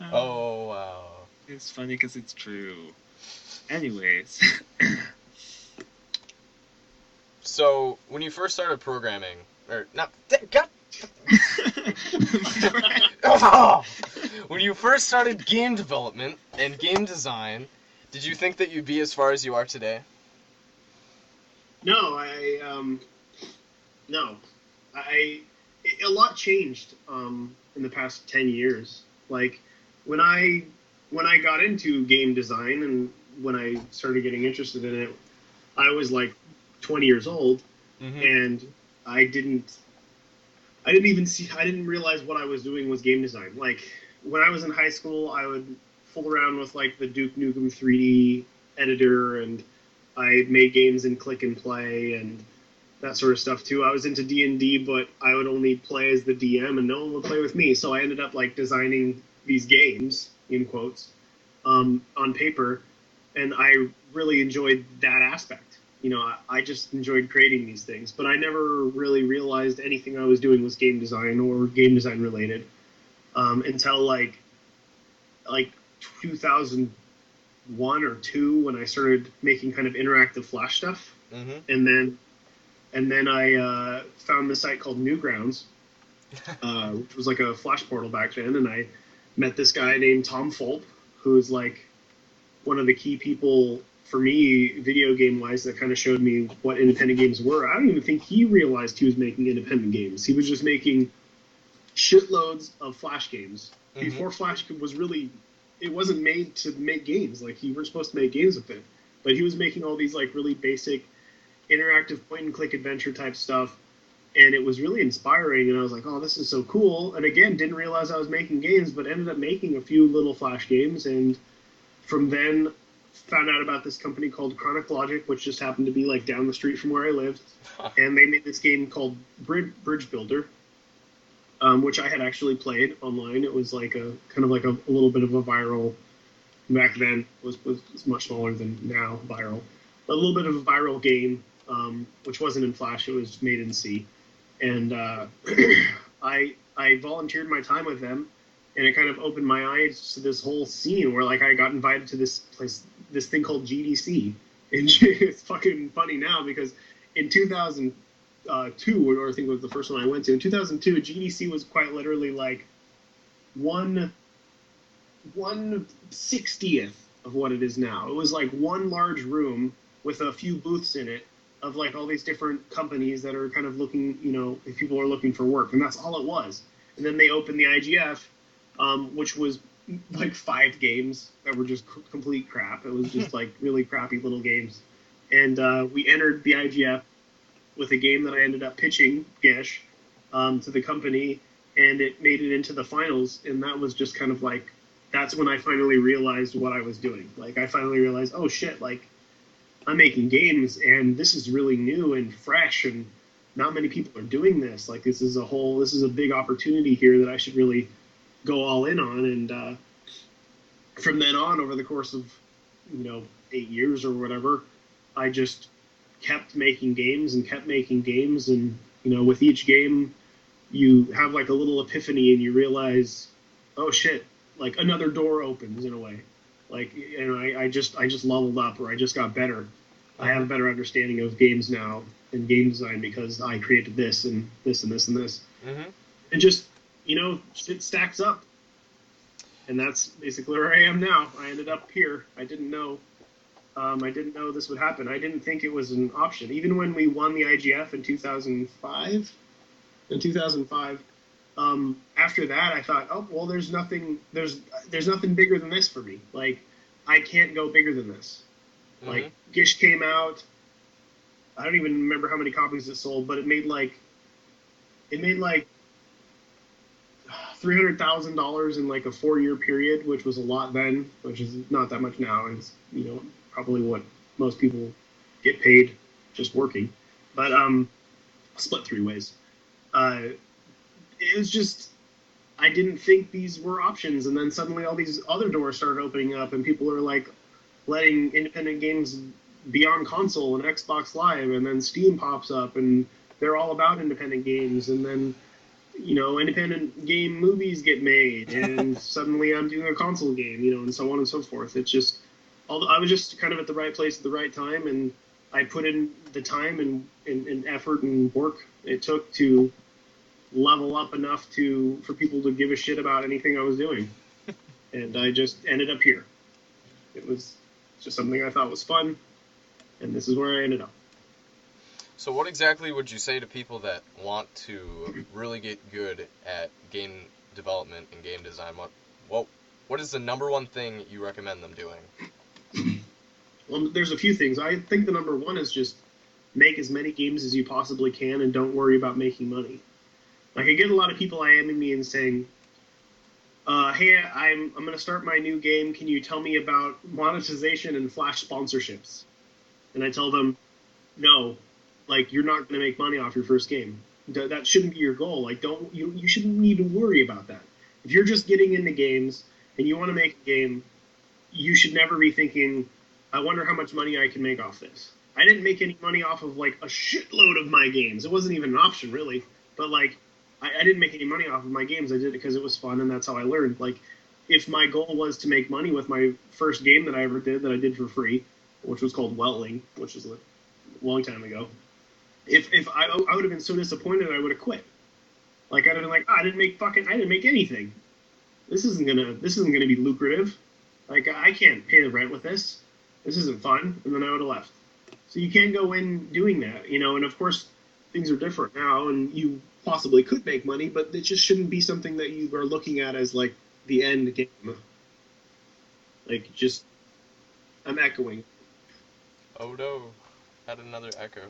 Oh, wow. It's funny because it's true. Anyways. So, when you first started programming, or not, God, when you first started game development and game design, did you think that you'd be as far as you are today? No, a lot changed in the past 10 years. Like when I got into game design and when I started getting interested in it, I was like 20 years old, and I didn't realize what I was doing was game design. Like when I was in high school, I would fool around with like the Duke Nukem 3D editor, and I made games in Click and Play and that sort of stuff too. I was into D&D, but I would only play as the DM and no one would play with me. So I ended up like designing these games, in quotes, on paper, and I really enjoyed that aspect. You know, I just enjoyed creating these things, but I never really realized anything I was doing was game design or game design related until like 2001 or 2 when I started making kind of interactive Flash stuff, and then I found this site called Newgrounds, which was like a Flash portal back then, and I met this guy named Tom Fulp, who's like one of the key people for me, video game wise, that kind of showed me what independent games were. I don't even think he realized he was making independent games. He was just making shitloads of Flash games before Flash was really. It wasn't made to make games. Like you were supposed to make games with it, but he was making all these like really basic, interactive point and click adventure type stuff, and it was really inspiring. And I was like, oh, this is so cool. And again, didn't realize I was making games, but ended up making a few little Flash games, and from then found out about this company called Chronic Logic, which just happened to be like down the street from where I lived, and they made this game called Bridge Builder, which I had actually played online. It was like a kind of like a little bit of a viral. Back then was much smaller than now viral, but a little bit of a viral game, which wasn't in Flash. It was made in C, and I volunteered my time with them. And it kind of opened my eyes to this whole scene where, like, I got invited to this place, this thing called GDC. And it's fucking funny now because in 2002, or I think it was the first one I went to, in 2002, GDC was quite literally like 1/60th of what it is now. It was like one large room with a few booths in it of like all these different companies that are kind of looking, you know, if people are looking for work. And that's all it was. And then they opened the IGF. Which was like 5 games that were just complete crap. It was just like really crappy little games. And we entered the IGF with a game that I ended up pitching, Gish, to the company, and it made it into the finals. And that was just kind of like, that's when I finally realized what I was doing. Like, I finally realized, oh shit, like, I'm making games, and this is really new and fresh, and not many people are doing this. Like, this is a big opportunity here that I should really go all in on. And from then on, over the course of 8 years or whatever, I just kept making games, and with each game you have like a little epiphany and you realize, oh shit, like another door opens in a way. Like, I just leveled up, or I just got better. I have a better understanding of games now and game design because I created this and this and this and this. And just shit stacks up. And that's basically where I am now. I ended up here. I didn't know. I didn't know this would happen. I didn't think it was an option. Even when we won the IGF in 2005, after that, I thought, oh well, there's nothing bigger than this for me. Like, I can't go bigger than this. Mm-hmm. Like, Gish came out. I don't even remember how many copies it sold, but it made like $300,000 in like a 4-year period, which was a lot then, which is not that much now. It's, you know, probably what most people get paid just working, but split 3 ways. It was just, I didn't think these were options, and then suddenly all these other doors started opening up, and people are like letting independent games be on console and Xbox Live, and then Steam pops up, and they're all about independent games, and then, you know, independent game movies get made, and suddenly I'm doing a console game, you know, and so on and so forth. It's just, I was just kind of at the right place at the right time, and I put in the time and effort and work it took to level up enough for people to give a shit about anything I was doing. And I just ended up here. It was just something I thought was fun, and this is where I ended up. So what exactly would you say to people that want to really get good at game development and game design? What is the number one thing you recommend them doing? Well, there's a few things. I think the number one is just make as many games as you possibly can and don't worry about making money. Like, I get a lot of people IMing me and saying, hey, I'm going to start my new game. Can you tell me about monetization and Flash sponsorships? And I tell them, no, like, you're not going to make money off your first game. That shouldn't be your goal. Like, you shouldn't need to worry about that. If you're just getting into games and you want to make a game, you should never be thinking, I wonder how much money I can make off this. I didn't make any money off of, like, a shitload of my games. It wasn't even an option, really. But, like, I didn't make any money off of my games. I did it because it was fun, and that's how I learned. Like, if my goal was to make money with my first game that I ever did, that I did for free, which was called Weltling, which was a long time ago, if I would have been so disappointed, I would have quit. Like, I'd have been like, I didn't make anything. This isn't gonna be lucrative. Like, I can't pay the rent with this. This isn't fun. And then I would have left. So you can't go in doing that, you know. And of course, things are different now, and you possibly could make money, but it just shouldn't be something that you are looking at as like the end game. Like, just, I'm echoing. Oh no, had another echo.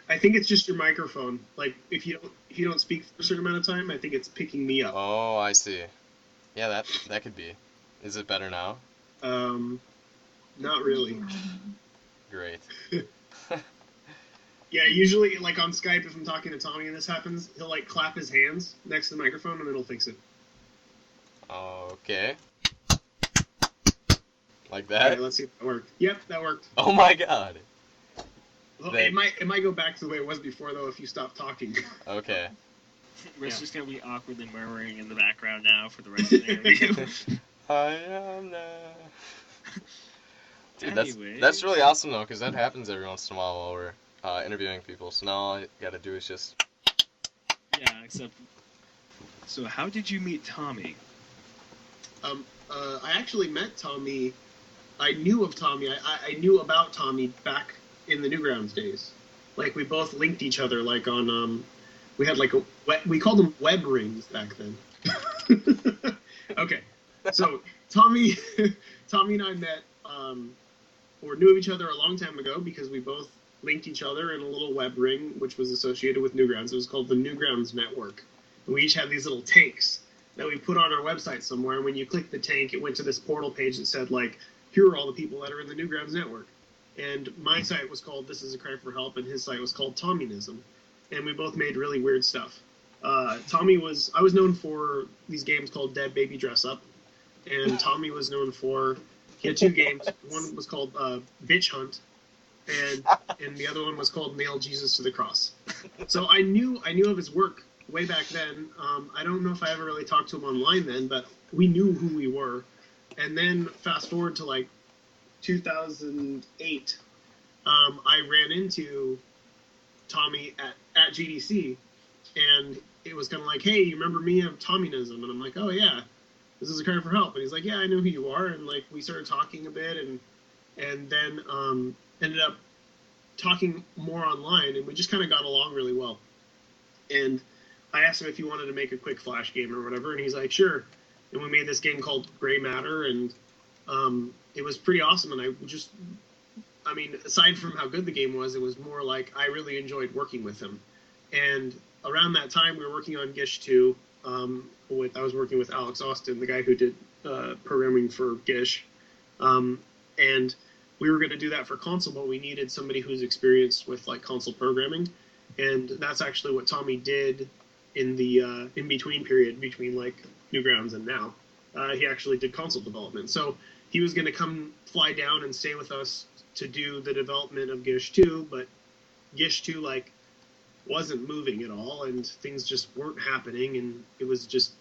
I think it's just your microphone. Like, if you don't speak for a certain amount of time, I think it's picking me up. Oh, I see. Yeah, that could be. Is it better now? Not really. Great. Yeah, usually, like, on Skype, if I'm talking to Tommy and this happens, he'll, like, clap his hands next to the microphone, and it'll fix it. Okay. Like that? Alright, let's see if that worked. Yep, that worked. Oh my god. Well, it might go back to the way it was before, though, if you stop talking. Okay. We're just going to be awkwardly murmuring in the background now for the rest of the interview. I am now. Dude, Anyways. that's really awesome, though, because that happens every once in a while while we're interviewing people. So now all you gotta do is just... Yeah, except... So how did you meet Tommy? I actually met Tommy. I knew of Tommy. I knew about Tommy back in the Newgrounds days. Like, we both linked each other, like, on, we had, like, we called them web rings back then. Okay. So, Tommy and I met, or knew of each other a long time ago because we both linked each other in a little web ring, which was associated with Newgrounds. It was called the Newgrounds Network. And we each had these little tanks that we put on our website somewhere. And when you clicked the tank, it went to this portal page that said, like, here are all the people that are in the Newgrounds Network. And my site was called This Is a Cry for Help, and his site was called Tommyism. And we both made really weird stuff. I was known for these games called Dead Baby Dress Up. And Tommy was known for, he had 2 games. One was called Bitch Hunt, and the other one was called Nail Jesus to the Cross. So I knew of his work way back then. I don't know if I ever really talked to him online then, but we knew who we were. And then fast forward to like 2008, I ran into Tommy at GDC, and it was kind of like, hey, you remember me? I'm Tommyism. And I'm like, oh yeah. this is a cry for help. And he's like, yeah, I know who you are. And like we started talking a bit, and then ended up talking more online, and we just kind of got along really well. And I asked him if he wanted to make a quick Flash game or whatever, and he's like, sure. And we made this game called Gray Matter, and it was pretty awesome. And I mean, aside from how good the game was, it was more like I really enjoyed working with him. And around that time, we were working on Gish 2. I was working with Alex Austin, the guy who did programming for Gish. And we were going to do that for console, but we needed somebody who's experienced with like console programming. And that's actually what Tommy did in the in-between period between like Newgrounds and now. He actually did console development. So he was going to come fly down and stay with us to do the development of Gish 2, but Gish 2 like wasn't moving at all, and things just weren't happening, and it was just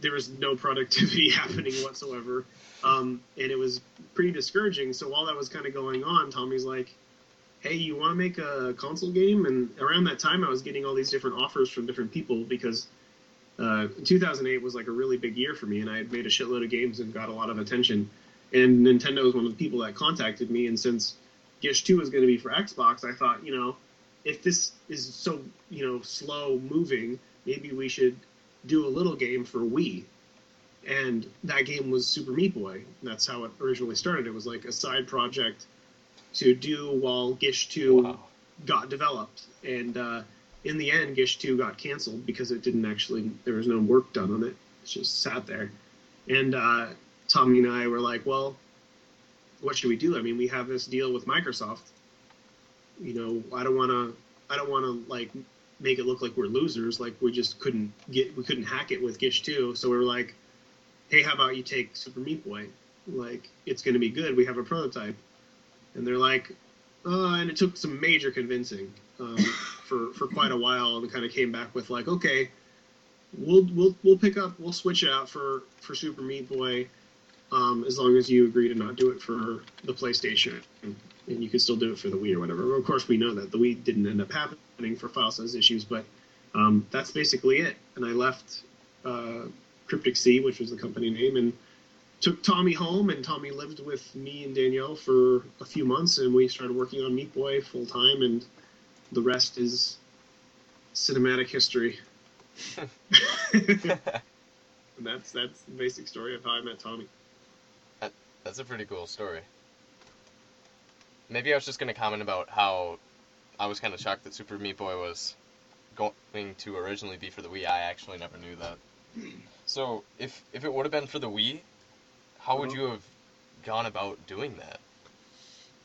there was no productivity happening whatsoever, and it was pretty discouraging. So while that was kind of going on, Tommy's like, hey, you want to make a console game? And around that time I was getting all these different offers from different people, because 2008 was like a really big year for me, and I had made a shitload of games and got a lot of attention, and Nintendo was one of the people that contacted me. And since Gish 2 was going to be for Xbox, I thought, if this is so, slow moving, maybe we should do a little game for Wii. And that game was Super Meat Boy. That's how it originally started. It was like a side project to do while Gish 2 got developed. And in the end, Gish 2 got canceled because there was no work done on it. It just sat there. And Tommy and I were like, well, what should we do? I mean, we have this deal with Microsoft. I don't want to like make it look like we're losers. Like we couldn't hack it with Gish 2. So we were like, hey, how about you take Super Meat Boy? Like, it's going to be good. We have a prototype. And they're like, and it took some major convincing for quite a while, and kind of came back with like, okay, we'll switch it out for Super Meat Boy, as long as you agree to not do it for the PlayStation, and you can still do it for the Wii or whatever. Of course, we know that the Wii didn't end up happening for file size issues, but that's basically it. And I left Cryptic Sea, which was the company name, and took Tommy home, and Tommy lived with me and Danielle for a few months, and we started working on Meat Boy full time, and the rest is cinematic history. And that's the basic story of how I met Tommy. That's a pretty cool story. Maybe I was just going to comment about how I was kind of shocked that Super Meat Boy was going to originally be for the Wii. I actually never knew that. So if it would have been for the Wii, how would you have gone about doing that?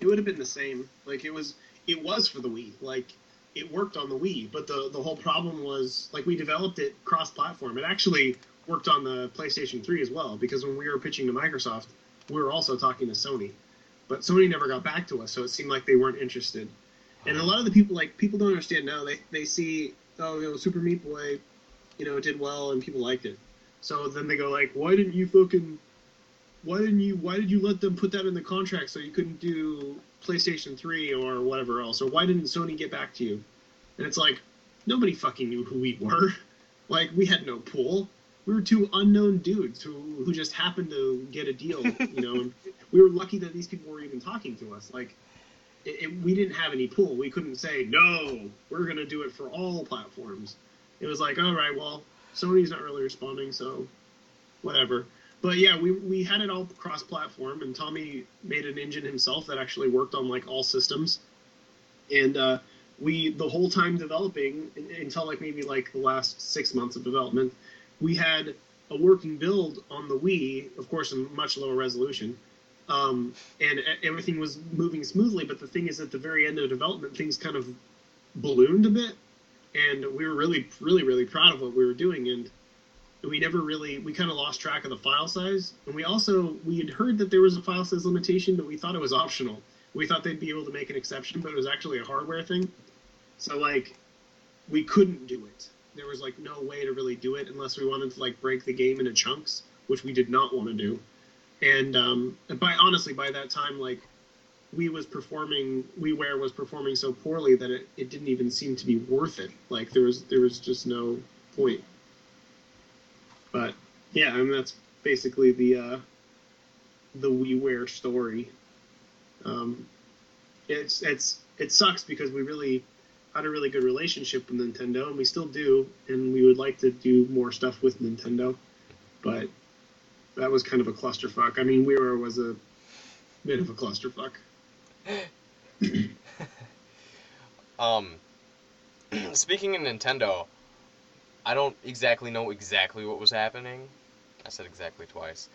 It would have been the same. Like it was for the Wii. Like it worked on the Wii, but the whole problem was like we developed it cross-platform. It actually worked on the PlayStation 3 as well, because when we were pitching to Microsoft, we were also talking to Sony. But Sony never got back to us, so it seemed like they weren't interested. And a lot of the people don't understand now. They see, Super Meat Boy, did well and people liked it. So then they go like, why did you let them put that in the contract so you couldn't do PlayStation 3 or whatever else? Or why didn't Sony get back to you? And it's like, nobody fucking knew who we were. Like, we had no pull. We were two unknown dudes who just happened to get a deal, and we were lucky that these people were even talking to us. Like, we didn't have any pull. We couldn't say, no, we're going to do it for all platforms. It was like, all right, well, Sony's not really responding, so whatever. But yeah, we had it all cross-platform, and Tommy made an engine himself that actually worked on like all systems. And the whole time developing, until like maybe like the last 6 months of development, we had a working build on the Wii, of course, in much lower resolution, and everything was moving smoothly. But the thing is, at the very end of development, things kind of ballooned a bit, and we were really, really, really proud of what we were doing, and we kind of lost track of the file size. And we had heard that there was a file size limitation, but we thought it was optional. We thought they'd be able to make an exception, but it was actually a hardware thing. So like, we couldn't do it. There was like no way to really do it unless we wanted to like break the game into chunks, which we did not want to do. And by that time, like WiiWare was performing so poorly that it didn't even seem to be worth it. Like there was just no point. But yeah, I mean, that's basically the WiiWare story. It sucks because we really had a really good relationship with Nintendo, and we still do, and we would like to do more stuff with Nintendo, but that was kind of a clusterfuck. I mean, WiiWare was a bit of a clusterfuck. Speaking of Nintendo, I don't exactly know exactly what was happening. I said exactly twice.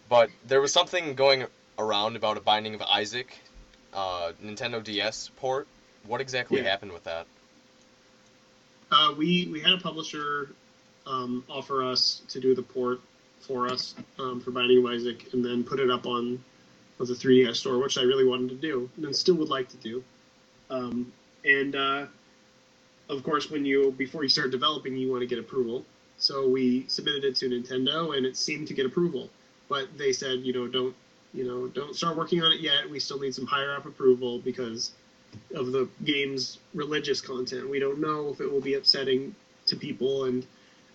But there was something going around about a Binding of Isaac, Nintendo DS port. What exactly happened with that? We had a publisher offer us to do the port for us for Binding of Isaac, and then put it up on the 3DS store, which I really wanted to do, and still would like to do. Of course, before you start developing, you want to get approval. So we submitted it to Nintendo, and it seemed to get approval. But they said, don't start working on it yet. We still need some higher up approval because of the game's religious content. We don't know if it will be upsetting to people. And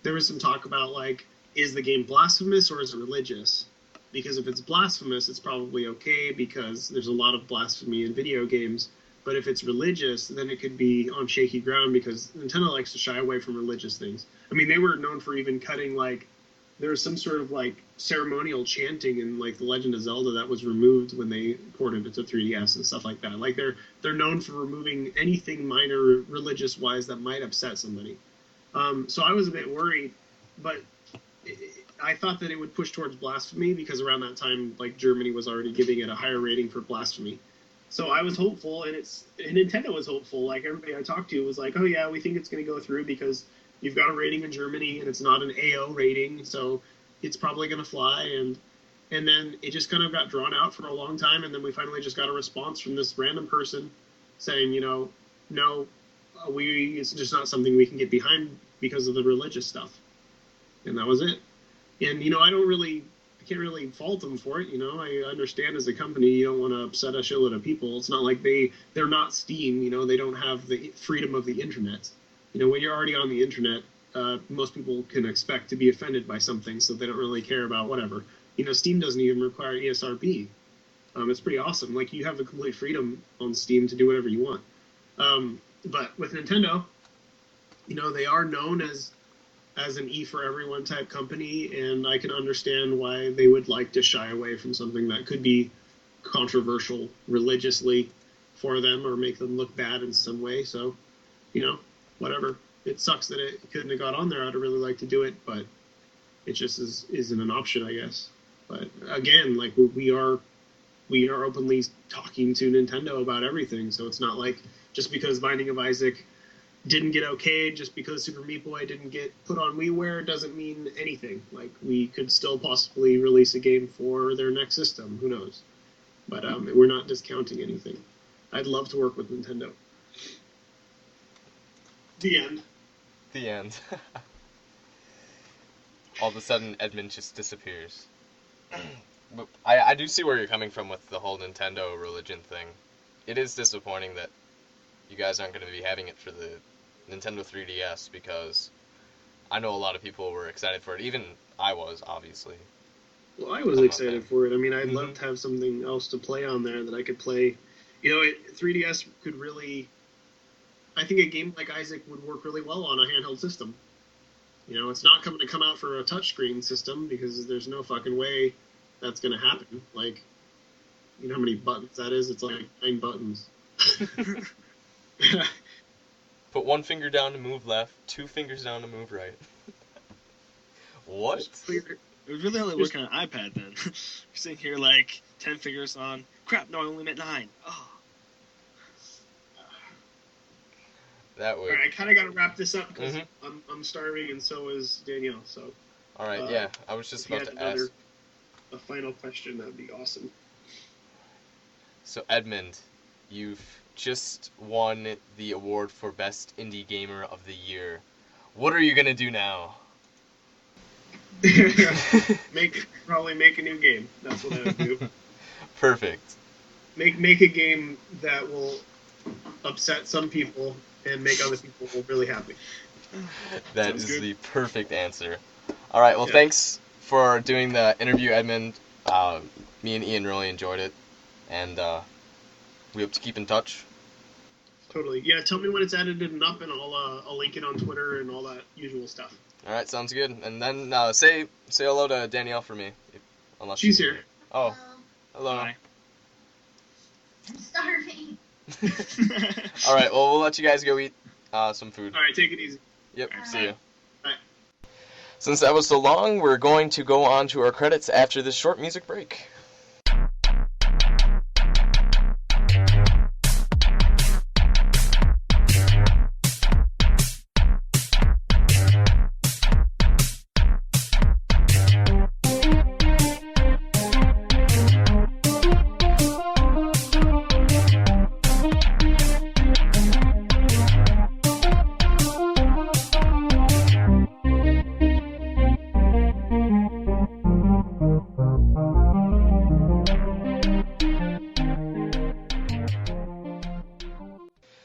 there was some talk about, like, is the game blasphemous or is it religious? Because if it's blasphemous, it's probably okay because there's a lot of blasphemy in video games. But if it's religious, then it could be on shaky ground because Nintendo likes to shy away from religious things. I mean, they were known for even cutting, like, there was some sort of, like, ceremonial chanting in, like, The Legend of Zelda that was removed when they ported it to 3DS and stuff like that. Like, they're known for removing anything minor religious-wise that might upset somebody. So I was a bit worried, but I thought that it would push towards blasphemy because around that time, like, Germany was already giving it a higher rating for blasphemy. So I was hopeful, and Nintendo was hopeful. Like, everybody I talked to was like, oh yeah, we think it's going to go through because you've got a rating in Germany, and it's not an AO rating, so it's probably going to fly. And then it just kind of got drawn out for a long time, and then we finally just got a response from this random person saying, no, it's just not something we can get behind because of the religious stuff. And that was it. And, I can't really fault them for it. I understand as a company, you don't want to upset a shitload of people. It's not like they're not Steam, they don't have the freedom of the internet. When you're already on the internet, most people can expect to be offended by something, so they don't really care about whatever. Steam doesn't even require ESRB. It's pretty awesome. Like, you have the complete freedom on Steam to do whatever you want. But with Nintendo, they are known as an E for everyone type company, and I can understand why they would like to shy away from something that could be controversial religiously for them or make them look bad in some way. So, whatever. It sucks that it couldn't have got on there. I'd really like to do it, but it just isn't an option, I guess. But again, like, we are openly talking to Nintendo about everything, so it's not like just because Binding of Isaac didn't get okayed, just because Super Meat Boy didn't get put on WiiWare doesn't mean anything. Like, we could still possibly release a game for their next system. Who knows? But we're not discounting anything. I'd love to work with Nintendo. The end. The end. All of a sudden, Edmund just disappears. But I do see where you're coming from with the whole Nintendo religion thing. It is disappointing that you guys aren't going to be having it for the Nintendo 3DS because I know a lot of people were excited for it. Even I was, obviously. Well, I was excited for it. I mean, I'd love to have something else to play on there that I could play. 3DS could really... I think a game like Isaac would work really well on a handheld system. It's not going to come out for a touchscreen system because there's no fucking way that's going to happen. Like, how many buttons that is? It's like 9 buttons. Put one finger down to move left, 2 fingers down to move right. What? It would really only work on an iPad then. You're sitting here like 10 fingers on. Crap, no, I only meant 9. Oh. That would. All right, I kind of got to wrap this up because I'm starving and so is Danielle. So. All right, yeah, I was just about to ask. A final question, that'd be awesome. So Edmund, you've just won the award for Best Indie Gamer of the Year. What are you gonna do now? Probably make a new game. That's what I would do. Perfect. Make a game that will upset some people and make other people really happy. That is the perfect answer. All right. Well, thanks for doing the interview, Edmund. Me and Ian really enjoyed it, and we hope to keep in touch. Totally. Yeah, tell me when it's edited and up, and I'll link it on Twitter and all that usual stuff. All right, sounds good. And then say hello to Danielle for me, unless she's here. Oh, hello. Bye. I'm starving. All right, well, we'll let you guys go eat some food. All right, take it easy. Yep, All see right. you. Bye. Since that was so long, we're going to go on to our credits after this short music break.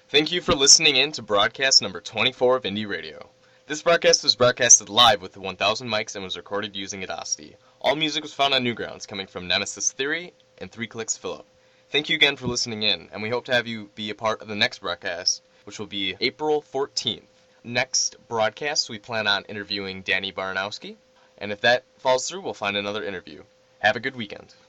Thank you for listening in to broadcast number 24 of Indie Radio. This broadcast was broadcasted live with the 1000 mics and was recorded using Audacity. All music was found on Newgrounds, coming from Nemesis Theory and 3 Clicks Phillip. Thank you again for listening in, and we hope to have you be a part of the next broadcast, which will be April 14th. Next broadcast, we plan on interviewing Danny Baranowski, and if that falls through, we'll find another interview. Have a good weekend.